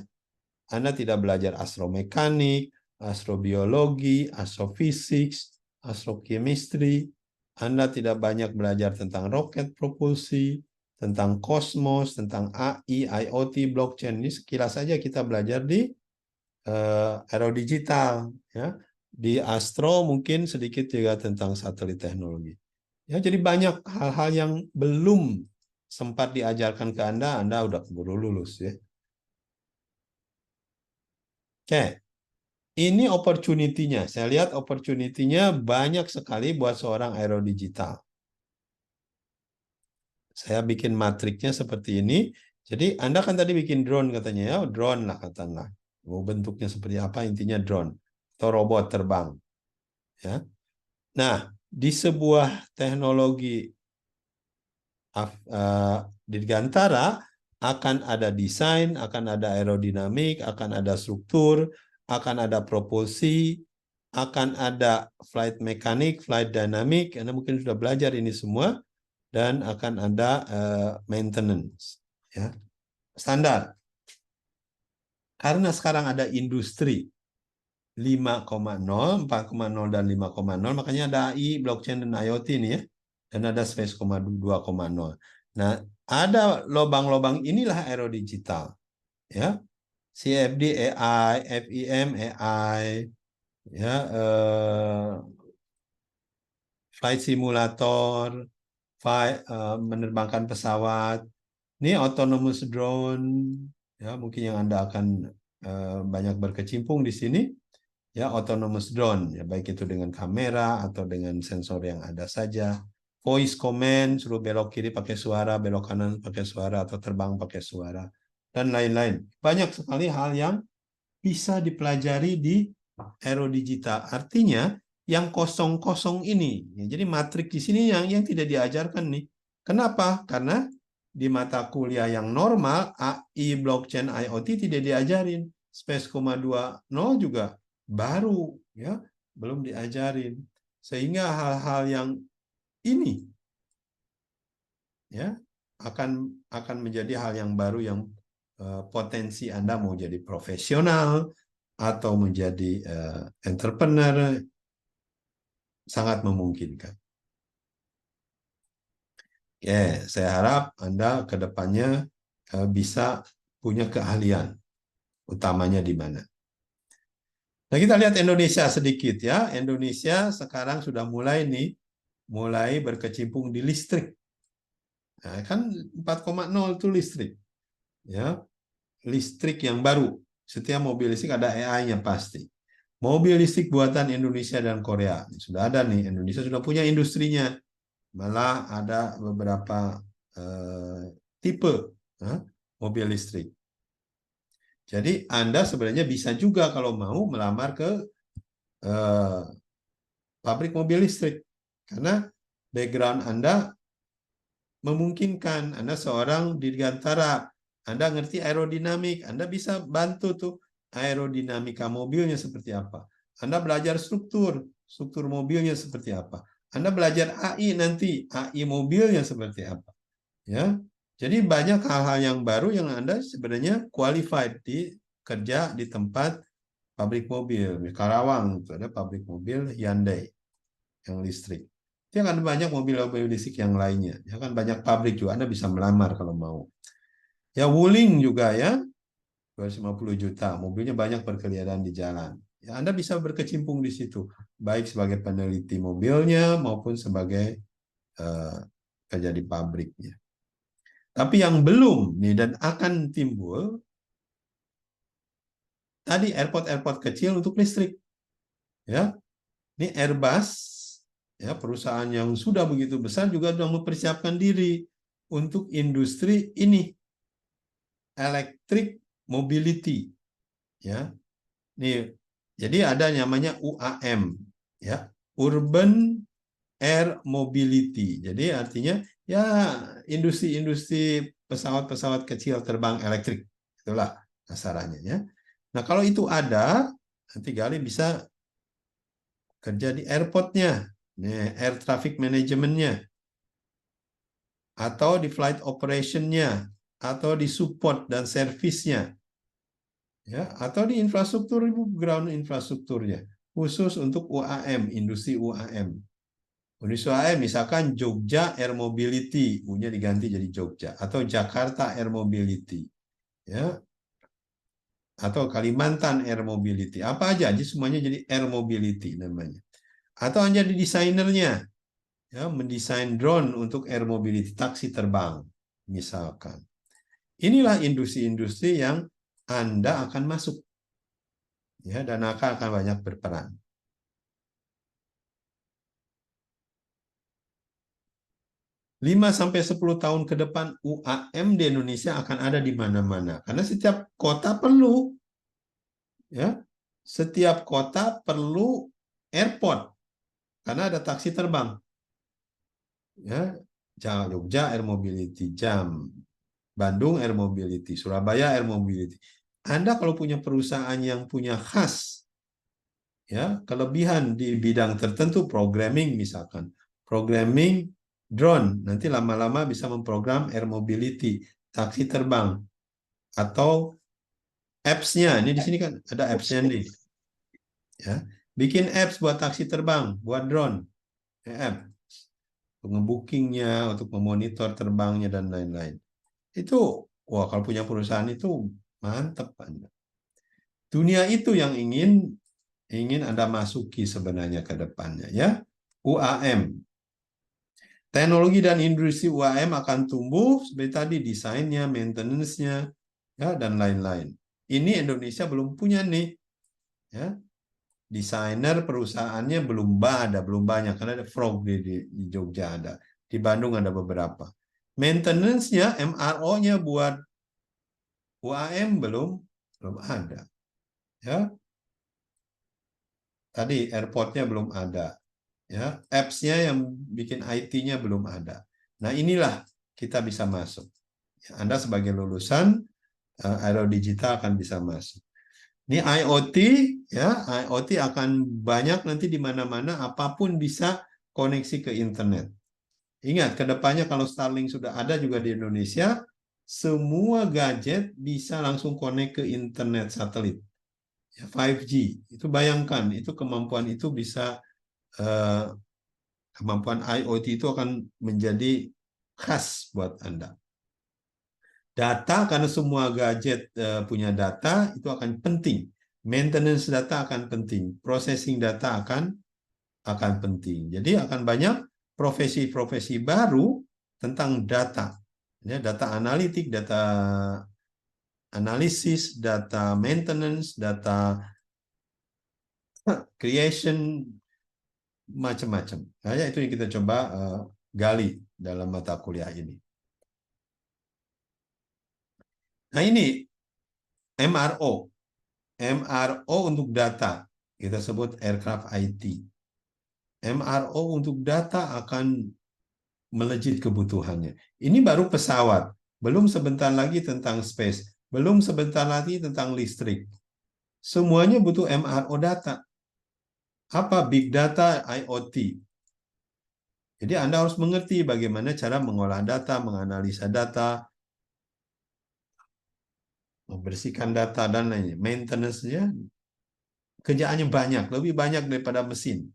Anda tidak belajar astromekanik, astrobiologi, astrofisik, astrochemistry. Anda tidak banyak belajar tentang roket propulsi, tentang kosmos, tentang AI, IoT, blockchain. Ini sekilas saja kita belajar di aerodigital, ya. Di astro mungkin sedikit juga tentang satelit teknologi. Ya, jadi banyak hal-hal yang belum sempat diajarkan ke Anda udah keburu lulus ya. Oke, ini opportunity-nya. Saya lihat opportunity-nya banyak sekali buat seorang aerodigital. Saya bikin matriknya seperti ini. Jadi Anda kan tadi bikin drone katanya ya, drone lah katakanlah. Mau bentuknya seperti apa, intinya drone atau robot terbang. Ya. Nah, di sebuah teknologi Dirgantara akan ada desain, akan ada aerodinamik, akan ada struktur, akan ada propulsi, akan ada flight mekanik, flight dynamic. Anda mungkin sudah belajar ini semua, dan akan ada maintenance, ya, standar. Karena sekarang ada industri 5.0, 4.0 dan 5.0, makanya ada AI, blockchain dan IoT nih ya. Dan ada Space 2.0. Nah, ada lobang-lobang inilah aerodigital, ya. CFD AI, FEM AI, ya, flight simulator, menerbangkan pesawat. Ini autonomous drone, ya, mungkin yang Anda akan banyak berkecimpung di sini. Ya, autonomous drone, ya, baik itu dengan kamera atau dengan sensor yang ada saja. Voice command, suruh belok kiri pakai suara, belok kanan pakai suara, atau terbang pakai suara, dan lain-lain. Banyak sekali hal yang bisa dipelajari di aerodigital. Artinya yang kosong-kosong ini, ya, jadi matrik di sini yang tidak diajarkan nih. Kenapa? Karena di mata kuliah yang normal, AI, blockchain, IoT tidak diajarin. Space 2.0 juga baru, ya, belum diajarin. Sehingga hal-hal yang ini, ya, akan menjadi hal yang baru yang potensi Anda mau jadi profesional atau menjadi entrepreneur sangat memungkinkan. Oke, saya harap Anda ke depannya bisa punya keahlian, utamanya di mana. Nah, kita lihat Indonesia sedikit ya. Indonesia sekarang sudah mulai berkecimpung di listrik. Nah, kan 4.0 itu listrik. Ya, listrik yang baru. Setiap mobil listrik ada AI-nya pasti. Mobil listrik buatan Indonesia dan Korea. Sudah ada nih, Indonesia sudah punya industrinya. Malah ada beberapa tipe mobil listrik. Jadi Anda sebenarnya bisa juga kalau mau melamar ke pabrik mobil listrik. Karena background Anda memungkinkan. Anda seorang dirgantara, Anda ngerti aerodinamik, Anda bisa bantu tuh aerodinamika mobilnya seperti apa. Anda belajar struktur mobilnya seperti apa. Anda belajar AI nanti, AI mobilnya seperti apa. Ya, jadi banyak hal-hal yang baru yang Anda sebenarnya qualified kerja di tempat pabrik mobil. Di Karawang itu ada pabrik mobil Hyundai yang listrik. Dia akan banyak mobil-mobil listrik yang lainnya. Ya kan banyak pabrik juga, Anda bisa melamar kalau mau. Ya, Wuling juga ya, 250 juta. Mobilnya banyak berkeliaran di jalan. Ya, Anda bisa berkecimpung di situ, baik sebagai peneliti mobilnya maupun sebagai kerja di pabriknya. Tapi yang belum nih dan akan timbul tadi airport kecil untuk listrik. Ya. Ini Airbus, ya, perusahaan yang sudah begitu besar juga sudah mempersiapkan diri untuk industri ini, electric mobility, ya. Nih, jadi ada namanya UAM, ya, Urban Air Mobility. Jadi artinya ya industri-industri pesawat-pesawat kecil terbang elektrik, itulah kasarannya ya. Nah, kalau itu ada, nanti Gali bisa kerja di airportnya, air traffic manajemennya, atau di flight operationnya, atau di support dan servisnya, ya, atau di infrastruktur, ground infrastrukturnya, khusus untuk UAM, industri UAM. Industri UAM misalkan Jogja Air Mobility, U-nya diganti jadi Jogja, atau Jakarta Air Mobility, ya, atau Kalimantan Air Mobility, apa aja, semuanya jadi Air Mobility namanya. Atau hanya di desainernya, ya, mendesain drone untuk air mobility, taksi terbang, misalkan. Inilah industri-industri yang Anda akan masuk, ya, dan akan banyak berperan. Lima sampai 10 tahun ke depan UAM di Indonesia akan ada di mana-mana. Karena setiap kota perlu, ya, setiap kota perlu airport karena ada taksi terbang. Ya, Jogja Air Mobility, Jam, Bandung Air Mobility, Surabaya Air Mobility. Anda kalau punya perusahaan yang punya khas, ya kelebihan di bidang tertentu, programming misalkan, programming drone, nanti lama-lama bisa memprogram air mobility, taksi terbang, atau apps-nya. Ini di sini kan ada apps-nya nih, ya bikin apps buat taksi terbang, buat drone, app untuk nge-bookingnya, untuk memonitor terbangnya dan lain-lain. Itu, wah kalau punya perusahaan itu mantap Anda. Dunia itu yang ingin Anda masuki sebenarnya ke depannya, ya. UAM. Teknologi dan industri UAM akan tumbuh seperti tadi, desainnya, maintenance-nya, ya, dan lain-lain. Ini Indonesia belum punya nih, ya. Desainer perusahaannya belum banyak karena ada Frog di Jogja ada, di Bandung ada beberapa. Maintenance-nya, MRO-nya buat UAM belum ada, ya. Tadi airport-nya belum ada, ya. Apps-nya yang bikin IT-nya belum ada. Nah, inilah kita bisa masuk. Anda sebagai lulusan Aero Digital akan bisa masuk. Ini IoT, ya, IoT akan banyak nanti di mana-mana, apapun bisa koneksi ke internet. Ingat, kedepannya kalau Starlink sudah ada juga di Indonesia, semua gadget bisa langsung connect ke internet satelit. Ya, 5G, itu bayangkan, itu kemampuan itu bisa, kemampuan IoT itu akan menjadi khas buat Anda. Data, karena semua gadget punya data, itu akan penting. Maintenance data akan penting. Processing data akan penting. Jadi akan banyak profesi-profesi baru tentang data. Ya, data analitik, data analisis, data maintenance, data creation, macam-macam. Nah, itu yang kita coba gali dalam mata kuliah ini. Nah, ini MRO. MRO untuk data. Kita sebut aircraft IT. MRO untuk data akan melejit kebutuhannya. Ini baru pesawat. Belum sebentar lagi tentang space. Belum sebentar lagi tentang listrik. Semuanya butuh MRO data. Apa? Big data, IoT. Jadi Anda harus mengerti bagaimana cara mengolah data, menganalisa data, membersihkan data, dan lainnya. Maintenance-nya, kerjaannya banyak, lebih banyak daripada mesin.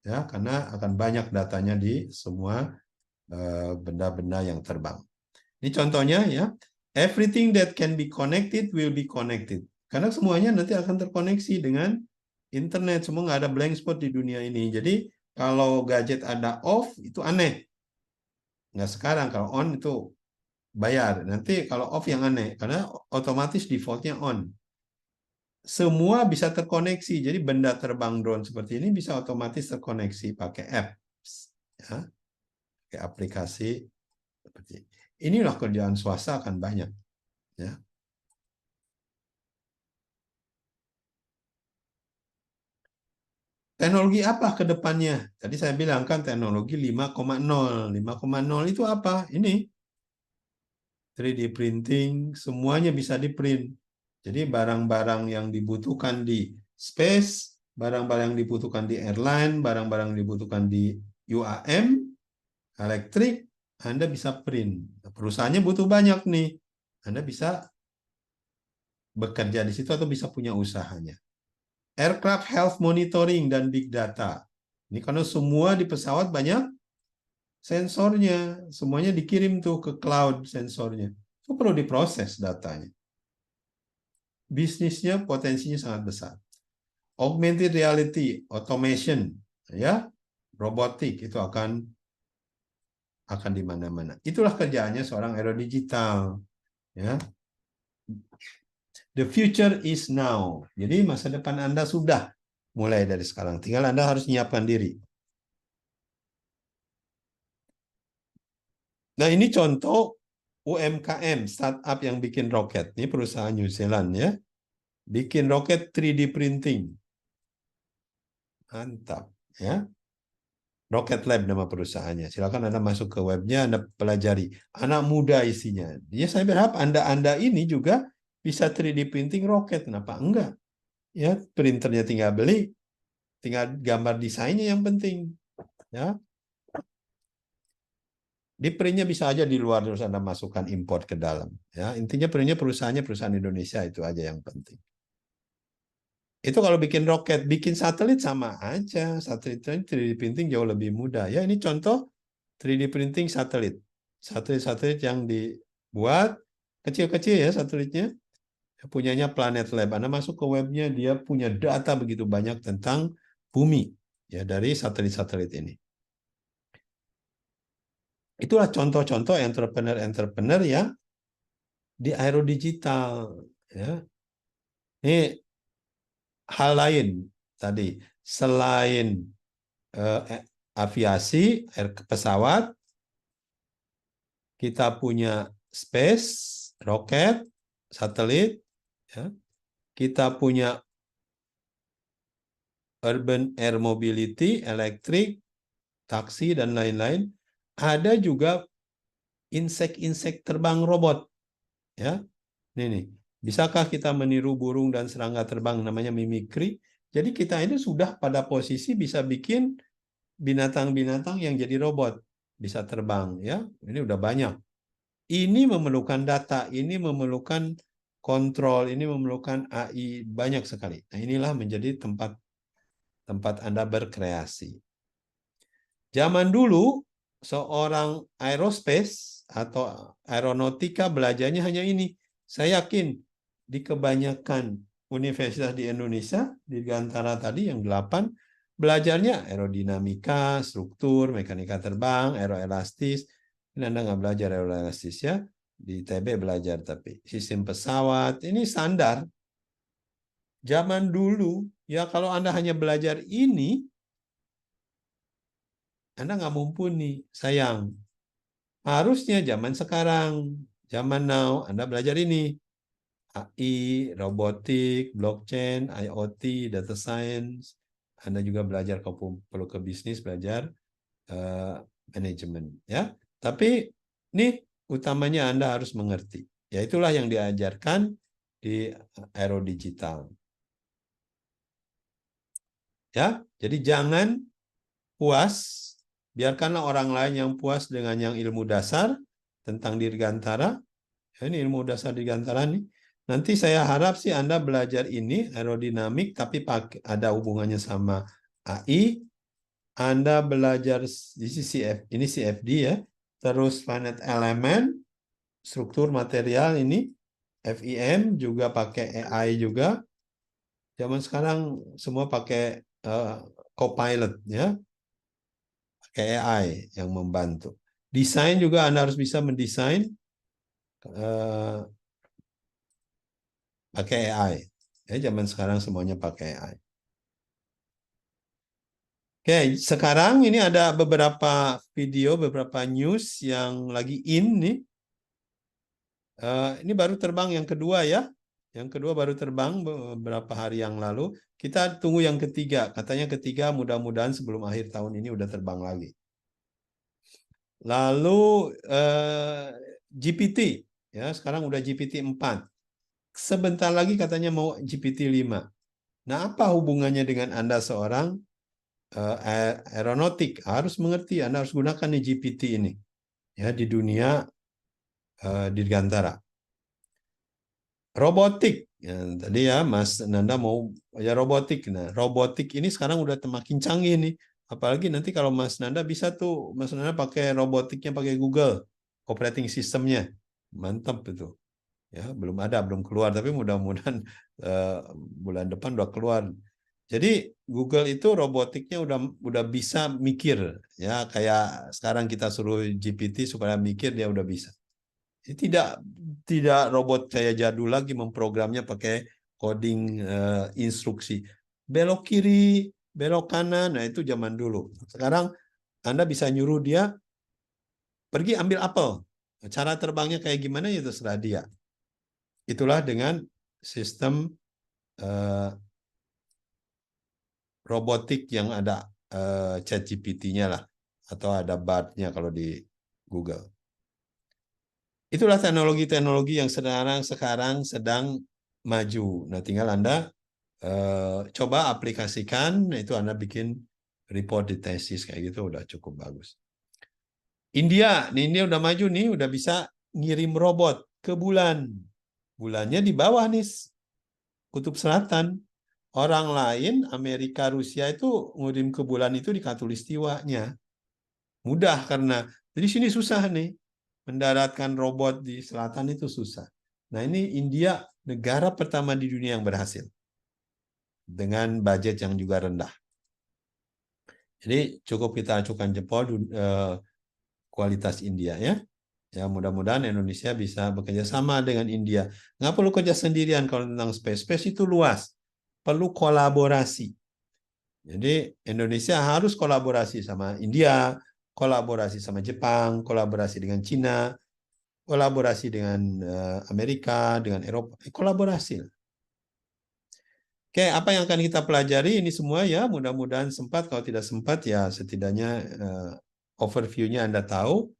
Ya, karena akan banyak datanya di semua benda-benda yang terbang. Ini contohnya, ya. Everything that can be connected will be connected. Karena semuanya nanti akan terkoneksi dengan internet. Semua nggak ada blank spot di dunia ini. Jadi kalau gadget ada off, itu aneh. Nggak sekarang, kalau on itu bayar. Nanti kalau off yang aneh, karena otomatis defaultnya on. Semua bisa terkoneksi. Jadi benda terbang drone seperti ini bisa otomatis terkoneksi pakai apps, ya, pakai aplikasi seperti ini. Inilah kerjaan swasta akan banyak, ya. Teknologi apa ke depannya? Tadi saya bilang kan teknologi 5,0. 5,0 itu apa? Ini 3D printing, semuanya bisa di-print. Jadi barang-barang yang dibutuhkan di space, barang-barang yang dibutuhkan di airline, barang-barang yang dibutuhkan di UAM, elektrik, Anda bisa print. Perusahaannya butuh banyak nih. Anda bisa bekerja di situ atau bisa punya usahanya. Aircraft health monitoring dan big data. Ini karena semua di pesawat banyak sensornya. Semuanya dikirim tuh ke cloud sensornya. Itu perlu diproses datanya. Bisnisnya potensinya sangat besar. Augmented reality, automation, ya, robotik itu akan di mana-mana. Itulah kerjaannya seorang Aero Digital, ya. The future is now. Jadi masa depan Anda sudah mulai dari sekarang. Tinggal Anda harus menyiapkan diri. Nah, ini contoh UMKM, startup yang bikin roket. Ini perusahaan New Zealand, ya. Bikin roket 3D printing. Mantap, ya. Rocket Lab nama perusahaannya. Silakan Anda masuk ke webnya, Anda pelajari. Anak muda isinya. Ya saya berharap Anda ini juga bisa 3D printing roket. Kenapa enggak? Ya, printernya tinggal beli, tinggal gambar desainnya yang penting. Ya. Di printnya bisa aja di luar, terus Anda masukkan import ke dalam. Ya, intinya printnya perusahaan Indonesia, itu aja yang penting. Itu kalau bikin roket, bikin satelit sama aja. Satelit 3D printing jauh lebih mudah. Ya, ini contoh 3D printing satelit. Satelit-satelit yang dibuat kecil-kecil ya satelitnya. Punyanya Planet Lab. Anda masuk ke webnya, dia punya data begitu banyak tentang bumi ya dari satelit-satelit ini. Itulah contoh-contoh entrepreneur yang di aerodigital ya. Ini hal lain tadi selain aviasi, pesawat, kita punya space, roket, satelit, ya. Kita punya urban air mobility, elektrik, taksi, dan lain-lain. Ada juga insek-insek terbang robot. Ya, ini. Bisakah kita meniru burung dan serangga terbang, namanya mimikri? Jadi kita ini sudah pada posisi bisa bikin binatang-binatang yang jadi robot, bisa terbang. Ya, ini udah banyak. Ini memerlukan data, ini memerlukan kontrol, ini memerlukan AI banyak sekali. Nah, inilah menjadi tempat Anda berkreasi. Zaman dulu, seorang aerospace atau aeronautika belajarnya hanya ini. Saya yakin di kebanyakan universitas di Indonesia, di antara tadi yang 8, belajarnya aerodinamika, struktur, mekanika terbang, aeroelastis. Ini Anda nggak belajar aeroelastis ya. Di ITB belajar, tapi sistem pesawat, ini standar. Zaman dulu, ya kalau Anda hanya belajar ini, Anda nggak mumpuni, sayang. Harusnya zaman sekarang, zaman now, Anda belajar ini. AI, robotik, blockchain, IoT, data science. Anda juga belajar kalau perlu ke bisnis, belajar manajemen. Ya. Tapi ini utamanya Anda harus mengerti. Ya itulah yang diajarkan di aerodigital. Ya, jadi jangan puas. Biarkanlah orang lain yang puas dengan yang ilmu dasar tentang dirgantara. Ini ilmu dasar dirgantara nih. Nanti saya harap sih Anda belajar ini aerodinamik tapi ada hubungannya sama AI. Anda belajar di ini CFD ya. Terus finite element, struktur material ini, FEM juga pakai AI juga. Zaman sekarang semua pakai Copilot ya. Pakai AI yang membantu. Desain juga Anda harus bisa mendesain pakai AI. Ya, zaman sekarang semuanya pakai AI. Oke, sekarang ini ada beberapa video, beberapa news yang lagi in nih. Ini baru terbang yang kedua ya. Yang kedua baru terbang beberapa hari yang lalu. Kita tunggu yang ketiga. Katanya ketiga mudah-mudahan sebelum akhir tahun ini udah terbang lagi. Lalu GPT, ya sekarang udah GPT 4. Sebentar lagi katanya mau GPT 5. Nah, apa hubungannya dengan Anda seorang aeronautik? Harus mengerti, Anda harus gunakan nih GPT ini ya di dunia dirgantara. Robotik, ya, tadi ya Mas Nanda mau ya robotik. Nah, robotik ini sekarang udah makin canggih nih. Apalagi nanti kalau Mas Nanda bisa tuh, Mas Nanda pakai robotiknya pakai Google operating systemnya, mantap itu. Ya, belum keluar, tapi mudah-mudahan bulan depan udah keluar. Jadi Google itu robotiknya udah bisa mikir, ya kayak sekarang kita suruh GPT supaya mikir dia udah bisa. Jadi tidak robot kayak jadul lagi memprogramnya pakai coding instruksi. Belok kiri, belok kanan, nah itu zaman dulu. Sekarang Anda bisa nyuruh dia pergi ambil apel. Cara terbangnya kayak gimana ya terserah dia. Itulah dengan sistem robotik yang ada ChatGPT-nya lah, atau ada Bard-nya kalau di Google. Itulah teknologi-teknologi yang sekarang sedang maju. Nah, tinggal Anda coba aplikasikan, itu Anda bikin report di tesis kayak gitu udah cukup bagus. India udah maju nih, udah bisa ngirim robot ke bulan. Bulannya di bawah nih, kutub selatan. Orang lain, Amerika, Rusia itu ngirim ke bulan itu di khatulistiwanya. Mudah karena jadi sini susah nih. Mendaratkan robot di selatan itu susah. Nah, ini India negara pertama di dunia yang berhasil. Dengan budget yang juga rendah. Jadi cukup kita acukan jempol kualitas India ya. Ya, mudah-mudahan Indonesia bisa bekerja sama dengan India. Nggak perlu kerja sendirian kalau tentang space. Space itu luas. Perlu kolaborasi. Jadi Indonesia harus kolaborasi sama India, kolaborasi sama Jepang, kolaborasi dengan Cina, kolaborasi dengan Amerika, dengan Eropa. Kolaborasi. Oke, apa yang akan kita pelajari ini semua ya, mudah-mudahan sempat. Kalau tidak sempat ya setidaknya overview-nya Anda tahu.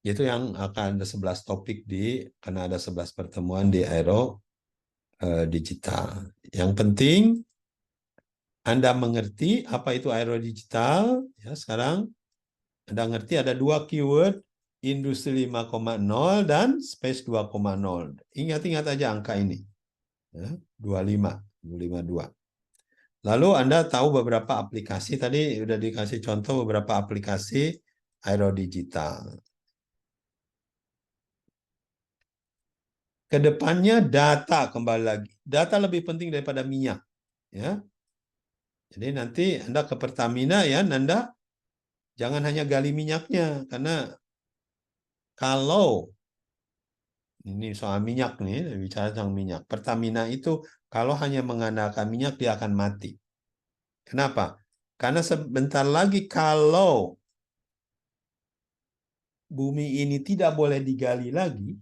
Itu yang akan ada 11 topik karena ada 11 pertemuan di Aero Digital. Yang penting Anda mengerti apa itu Aero Digital. Ya, sekarang Anda ngerti ada 2 keyword, Industri 5.0 dan Space 2.0. Ingat-ingat aja angka ini. Ya, 25, 252. Lalu Anda tahu beberapa aplikasi, tadi udah dikasih contoh beberapa aplikasi Aero Digital. Kedepannya data kembali lagi. Data lebih penting daripada minyak. Ya. Jadi nanti Anda ke Pertamina ya, Anda jangan hanya gali minyaknya. Karena kalau, ini soal minyak nih, bicara tentang minyak. Pertamina itu kalau hanya mengandalkan minyak, dia akan mati. Kenapa? Karena sebentar lagi kalau bumi ini tidak boleh digali lagi,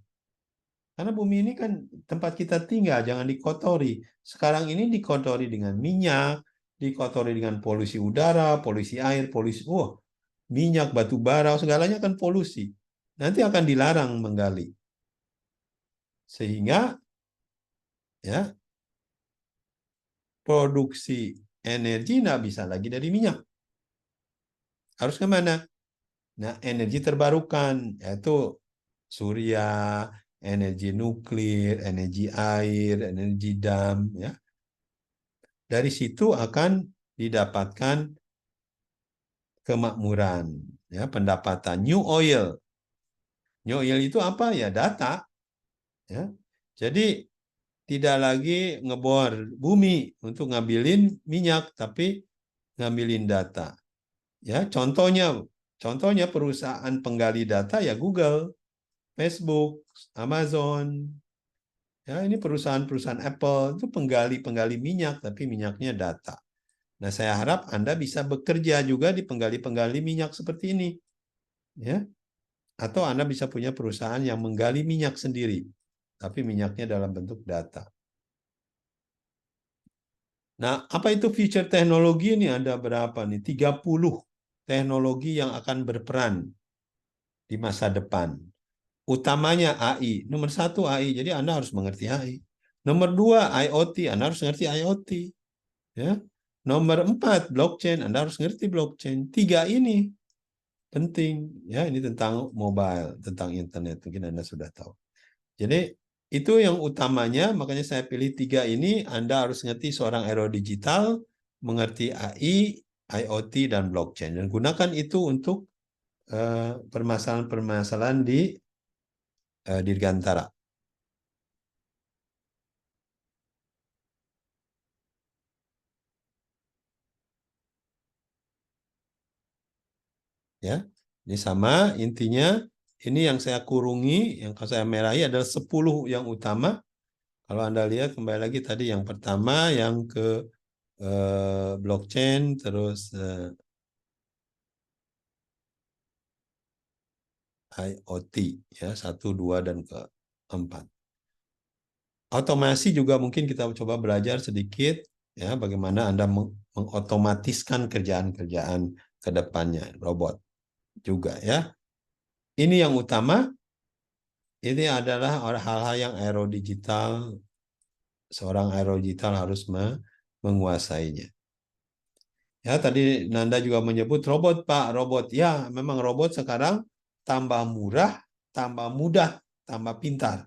karena bumi ini kan tempat kita tinggal, jangan dikotori. Sekarang ini dikotori dengan minyak, dikotori dengan polusi udara, polusi air, polusi minyak, batu bara, segalanya kan polusi. Nanti akan dilarang menggali. Sehingga ya produksi energi nggak bisa lagi dari minyak. Harus kemana? Nah, energi terbarukan, yaitu surya, energi nuklir, energi air, energi dam, ya. Dari situ akan didapatkan kemakmuran, ya, pendapatan. New oil. New oil itu apa? Ya, data. Ya. Jadi tidak lagi ngebor bumi untuk ngambilin minyak, tapi ngambilin data. Ya, contohnya perusahaan penggali data ya Google, Facebook, Amazon. Ya, ini perusahaan-perusahaan Apple itu penggali minyak, tapi minyaknya data. Nah, saya harap Anda bisa bekerja juga di penggali-penggali minyak seperti ini. Ya. Atau Anda bisa punya perusahaan yang menggali minyak sendiri, tapi minyaknya dalam bentuk data. Nah, apa itu future teknologi ini? Ada berapa nih? 30 teknologi yang akan berperan di masa depan. Utamanya AI. Nomor 1 AI, jadi Anda harus mengerti AI. Nomor 2 IoT, Anda harus mengerti IoT. Ya. Nomor 4 blockchain, Anda harus mengerti blockchain. 3 ini penting. Ya, ini tentang mobile, tentang internet. Mungkin Anda sudah tahu. Jadi itu yang utamanya, makanya saya pilih 3 ini. Anda harus mengerti seorang aero digital, mengerti AI, IoT, dan blockchain. Dan gunakan itu untuk permasalahan-permasalahan di Dirgantara. Ya, ini sama intinya. Ini yang saya kurungi, yang saya merahi adalah 10 yang utama. Kalau Anda lihat kembali lagi tadi yang pertama, yang ke blockchain, terus IoT, ya 1, 2, dan ke-4. Otomasi juga mungkin kita coba belajar sedikit ya bagaimana Anda mengotomatiskan kerjaan-kerjaan ke depannya robot juga ya. Ini yang utama, ini adalah hal-hal yang aerodigital, seorang aerodigital harus menguasainya. Ya, tadi Nanda juga menyebut robot, Pak, robot. Ya, memang robot sekarang tambah murah, tambah mudah, tambah pintar.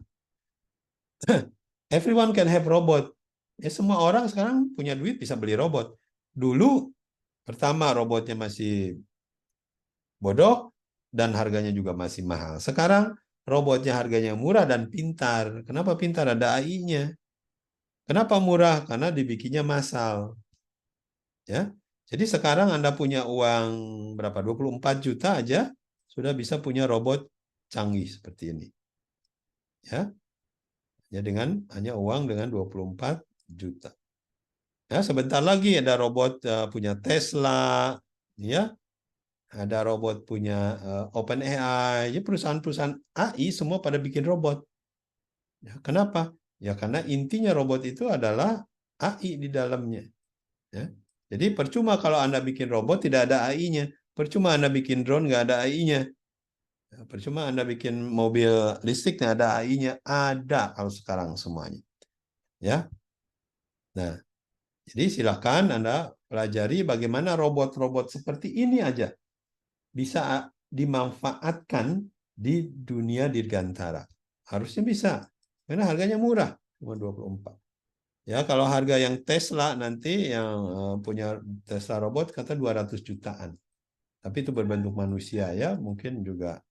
Everyone can have robot. Ya, semua orang sekarang punya duit bisa beli robot. Dulu, pertama robotnya masih bodoh dan harganya juga masih mahal. Sekarang robotnya harganya murah dan pintar. Kenapa pintar? Ada AI-nya. Kenapa murah? Karena dibikinnya massal. Ya. Jadi sekarang Anda punya uang berapa? 24 juta aja sudah bisa punya robot canggih seperti ini. Ya. Ya dengan hanya uang dengan 24 juta. Ya, sebentar lagi ada robot punya Tesla, ya. Ada robot punya OpenAI, ya perusahaan-perusahaan AI semua pada bikin robot. Ya, kenapa? Ya karena intinya robot itu adalah AI di dalamnya. Ya. Jadi percuma kalau Anda bikin robot tidak ada AI-nya. Percuma Anda bikin drone nggak ada AI-nya. Ya, percuma Anda bikin mobil listrik nggak ada AI-nya. Ada kalau sekarang semuanya. Ya. Nah, jadi silakan Anda pelajari bagaimana robot-robot seperti ini aja bisa dimanfaatkan di dunia dirgantara. Harusnya bisa. Karena harganya murah, cuma 24. Ya, kalau harga yang Tesla nanti yang punya Tesla robot kata 200 jutaan. Tapi itu berbentuk manusia ya, mungkin juga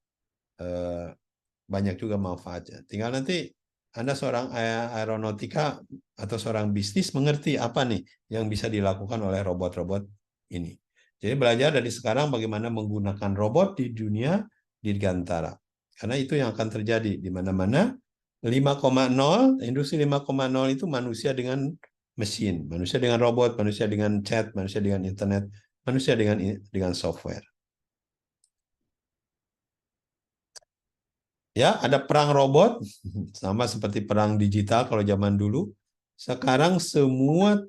banyak juga manfaatnya. Tinggal nanti Anda seorang aeronautika atau seorang bisnis mengerti apa nih yang bisa dilakukan oleh robot-robot ini. Jadi belajar dari sekarang bagaimana menggunakan robot di dunia dirgantara. Karena itu yang akan terjadi di mana-mana. 5,0, industri 5,0 itu manusia dengan mesin, manusia dengan robot, manusia dengan chat, manusia dengan internet, manusia dengan software. Ya, ada perang robot, sama seperti perang digital kalau zaman dulu. Sekarang semua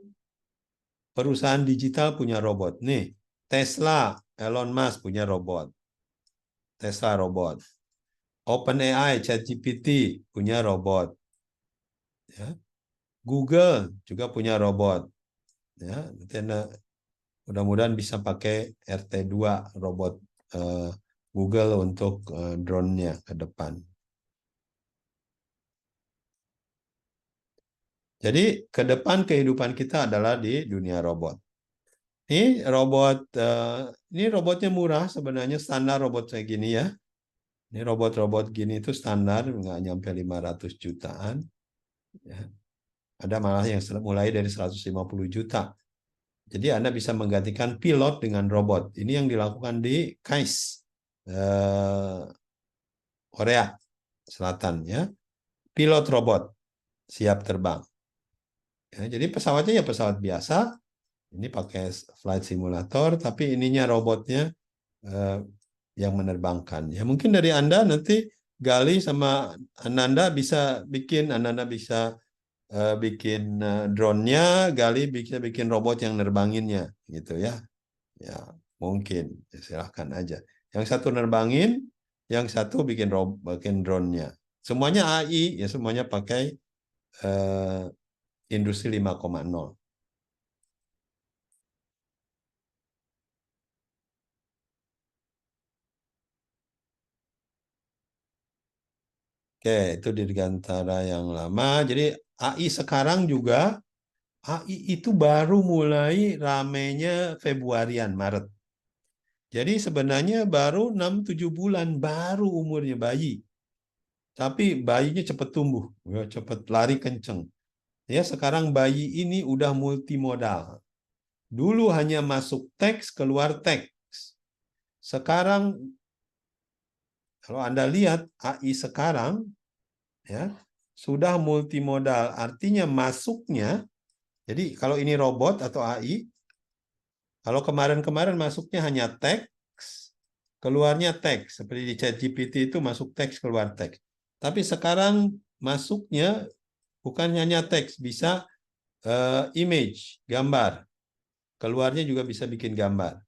perusahaan digital punya robot. Nih, Tesla, Elon Musk punya robot. Tesla robot. OpenAI, ChatGPT punya robot. Ya. Google juga punya robot. Ya, nanti mudah-mudahan bisa pakai RT2 robot Google untuk drone-nya ke depan. Jadi ke depan kehidupan kita adalah di dunia robot. Ini robotnya murah sebenarnya, standar robot kayak gini ya. Ini robot-robot gini itu standar nggak nyampe 500 jutaan. Ya. Ada malah yang mulai dari 150 juta. Jadi Anda bisa menggantikan pilot dengan robot. Ini yang dilakukan di KAIS, Korea Selatan ya. Pilot robot siap terbang. Ya, jadi pesawatnya ya pesawat biasa. Ini pakai flight simulator, tapi ininya robotnya yang menerbangkan. Ya mungkin dari Anda nanti Gali sama Ananda bisa bikin drone-nya, Gali bisa bikin robot yang nerbanginnya, gitu ya. Ya mungkin ya, silahkan aja. Yang satu nerbangin, yang satu bikin drone-nya. Semuanya AI, ya semuanya pakai industri 5,0. Oke, itu dirgantara yang lama. Jadi AI sekarang juga, AI itu baru mulai ramenya Februarian, Maret. Jadi sebenarnya baru 6-7 bulan, baru umurnya bayi. Tapi bayinya cepat tumbuh, cepat lari kenceng. Ya, sekarang bayi ini udah multimodal. Dulu hanya masuk teks, keluar teks. Sekarang, kalau Anda lihat AI sekarang, ya sudah multimodal. Artinya masuknya, jadi kalau ini robot atau AI, kalau kemarin-kemarin masuknya hanya teks, keluarnya teks. Seperti di ChatGPT itu masuk teks, keluar teks. Tapi sekarang masuknya Bukan hanya teks, bisa image, gambar. Keluarnya juga bisa bikin gambar.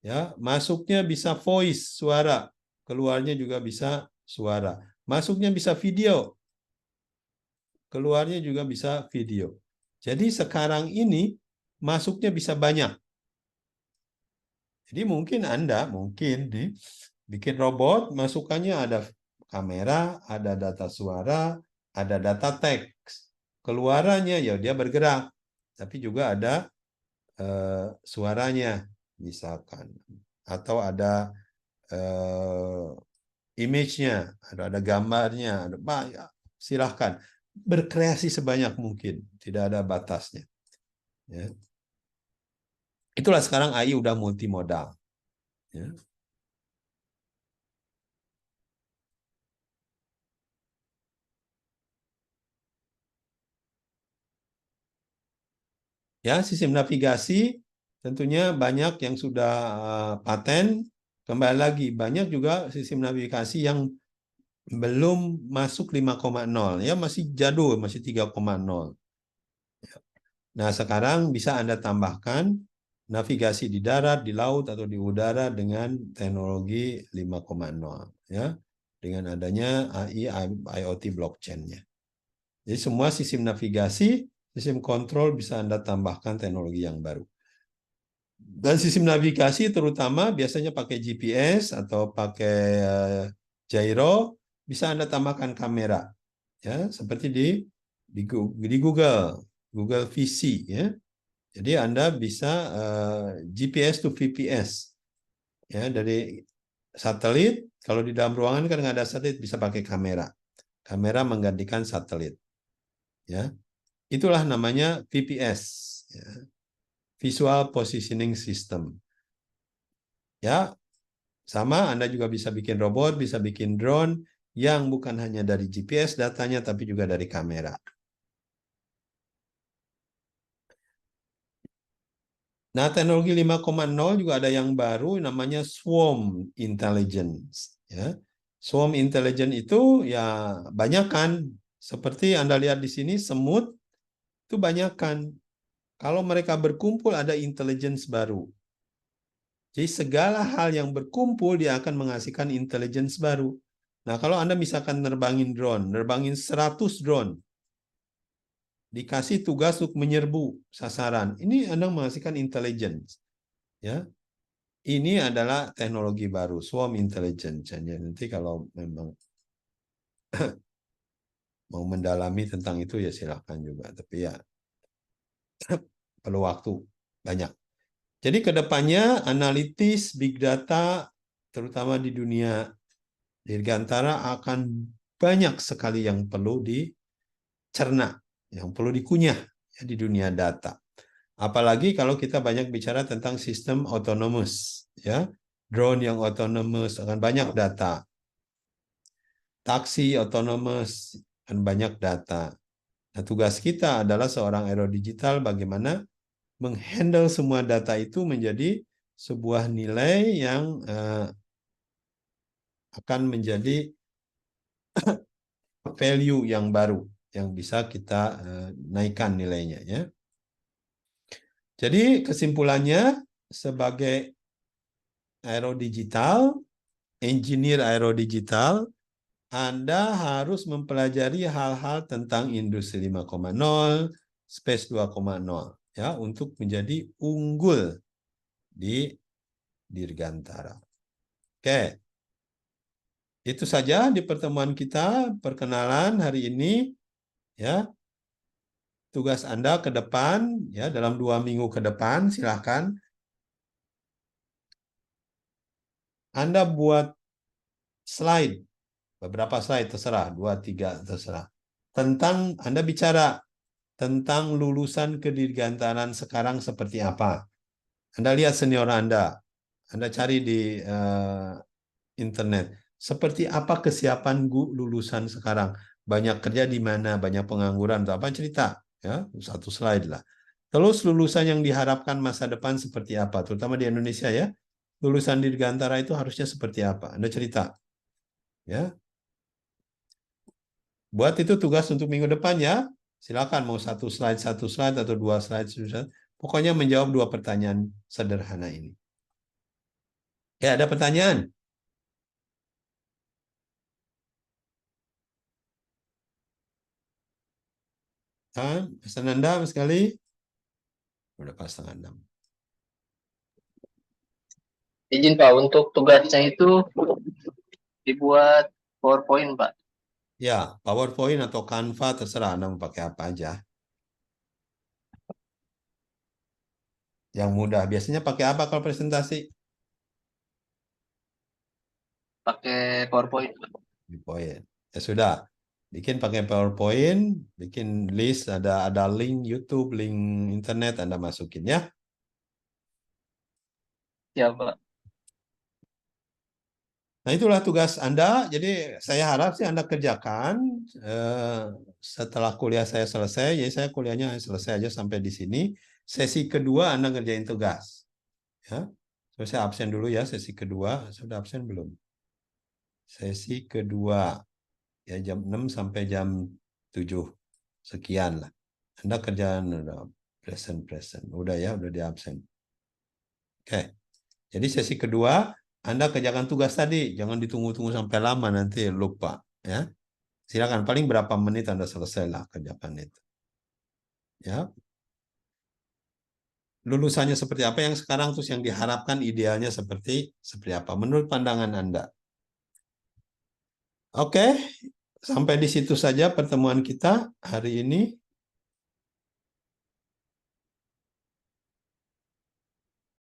Ya, masuknya bisa voice, suara. Keluarnya juga bisa suara. Masuknya bisa video. Keluarnya juga bisa video. Jadi sekarang ini masuknya bisa banyak. Jadi mungkin Anda bikin robot, masukannya ada kamera, ada data suara, ada data teks. Keluarannya ya dia bergerak, tapi juga ada suaranya misalkan, atau ada image-nya, ada gambarnya, ada banyak. Silahkan berkreasi sebanyak mungkin, tidak ada batasnya. Ya. Itulah sekarang AI udah multimodal. Ya. Ya, sistem navigasi tentunya banyak yang sudah paten. Kembali lagi, banyak juga sistem navigasi yang belum masuk 5,0. Ya, masih jadul, masih 3,0. Nah, sekarang bisa Anda tambahkan navigasi di darat, di laut, atau di udara dengan teknologi 5,0. Ya, dengan adanya AI, IoT blockchain-nya. Jadi semua sistem navigasi, sistem kontrol bisa Anda tambahkan teknologi yang baru. Dan sistem navigasi terutama biasanya pakai GPS atau pakai gyro, bisa Anda tambahkan kamera. Ya, seperti di Google VC, ya. Jadi Anda bisa GPS to VPS. Ya, dari satelit, kalau di dalam ruangan kan nggak ada satelit, bisa pakai kamera. Kamera menggantikan satelit. Ya. Itulah namanya VPS, ya. Visual Positioning System. Ya, sama Anda juga bisa bikin robot, bisa bikin drone yang bukan hanya dari GPS datanya, tapi juga dari kamera. Nah, teknologi 5,0 juga ada yang baru namanya Swarm Intelligence. Ya. Swarm Intelligence itu ya banyak kan, seperti Anda lihat di sini semut itu banyak kan. Kalau mereka berkumpul ada intelligence baru. Jadi segala hal yang berkumpul dia akan menghasilkan intelligence baru. Nah, kalau Anda misalkan nerbangin 100 drone, dikasih tugas untuk menyerbu sasaran. Ini Anda menghasilkan intelligence. Ya. Ini adalah teknologi baru, swarm intelligence. Jadi nanti kalau memang mau mendalami tentang itu ya silahkan juga. Tapi ya perlu waktu banyak. Jadi kedepannya analitis big data terutama di dunia dirgantara akan banyak sekali yang perlu dicerna, yang perlu dikunyah ya, di dunia data. Apalagi kalau kita banyak bicara tentang sistem autonomous, ya, drone yang autonomous akan banyak data, taksi autonomous akan banyak data. Nah, tugas kita adalah seorang aero digital bagaimana menghandle semua data itu menjadi sebuah nilai yang akan menjadi value yang baru yang bisa kita naikkan nilainya, ya. Jadi kesimpulannya sebagai aero digital, engineer aero digital, Anda harus mempelajari hal-hal tentang industri 5,0, space 2,0 ya untuk menjadi unggul di dirgantara. Oke. Itu saja di pertemuan kita perkenalan hari ini, ya. Tugas Anda ke depan, ya, dalam 2 minggu ke depan, silahkan Anda buat slide, beberapa slide terserah, 2, 3 terserah. Tentang Anda bicara tentang lulusan kedirgantaran sekarang seperti apa. Anda lihat senior Anda cari di internet. Seperti apa kesiapan lulusan sekarang? Banyak kerja di mana? Banyak pengangguran atau apa cerita? Ya, satu slide lah. Terus lulusan yang diharapkan masa depan seperti apa? Terutama di Indonesia ya. Lulusan dirgantara itu harusnya seperti apa? Anda cerita. Ya. Buat itu tugas untuk minggu depan ya. Silakan mau satu slide atau 2 slide. Pokoknya menjawab 2 pertanyaan sederhana ini. Ya, ada pertanyaan? Mas Ananda sekali? Udah pas 5:30. Izin Pak, untuk tugasnya itu dibuat PowerPoint Pak. Ya, PowerPoint atau Canva terserah Anda mau pakai apa aja. Yang mudah. Biasanya pakai apa kalau presentasi? Pakai PowerPoint. PowerPoint. Ya sudah. Bikin pakai PowerPoint, bikin list, ada link YouTube, link internet Anda masukin ya. Ya Pak. Nah, itulah tugas Anda. Jadi saya harap sih Anda kerjakan setelah kuliah saya selesai. Jadi saya kuliahnya selesai aja sampai di sini. Sesi kedua Anda ngerjain tugas. Ya. So, saya absen dulu ya sesi kedua. Sudah absen belum? Sesi kedua. Ya jam 6 sampai jam 7. Sekian lah. Anda kerjaan udah present. Udah ya, udah di absen. Oke. Jadi sesi kedua Anda kerjakan tugas tadi, jangan ditunggu-tunggu sampai lama nanti lupa ya. Silakan paling berapa menit Anda selesai lah kerjakan itu. Ya. Lulusannya seperti apa yang sekarang terus yang diharapkan idealnya seperti apa menurut pandangan Anda? Oke, sampai di situ saja pertemuan kita hari ini.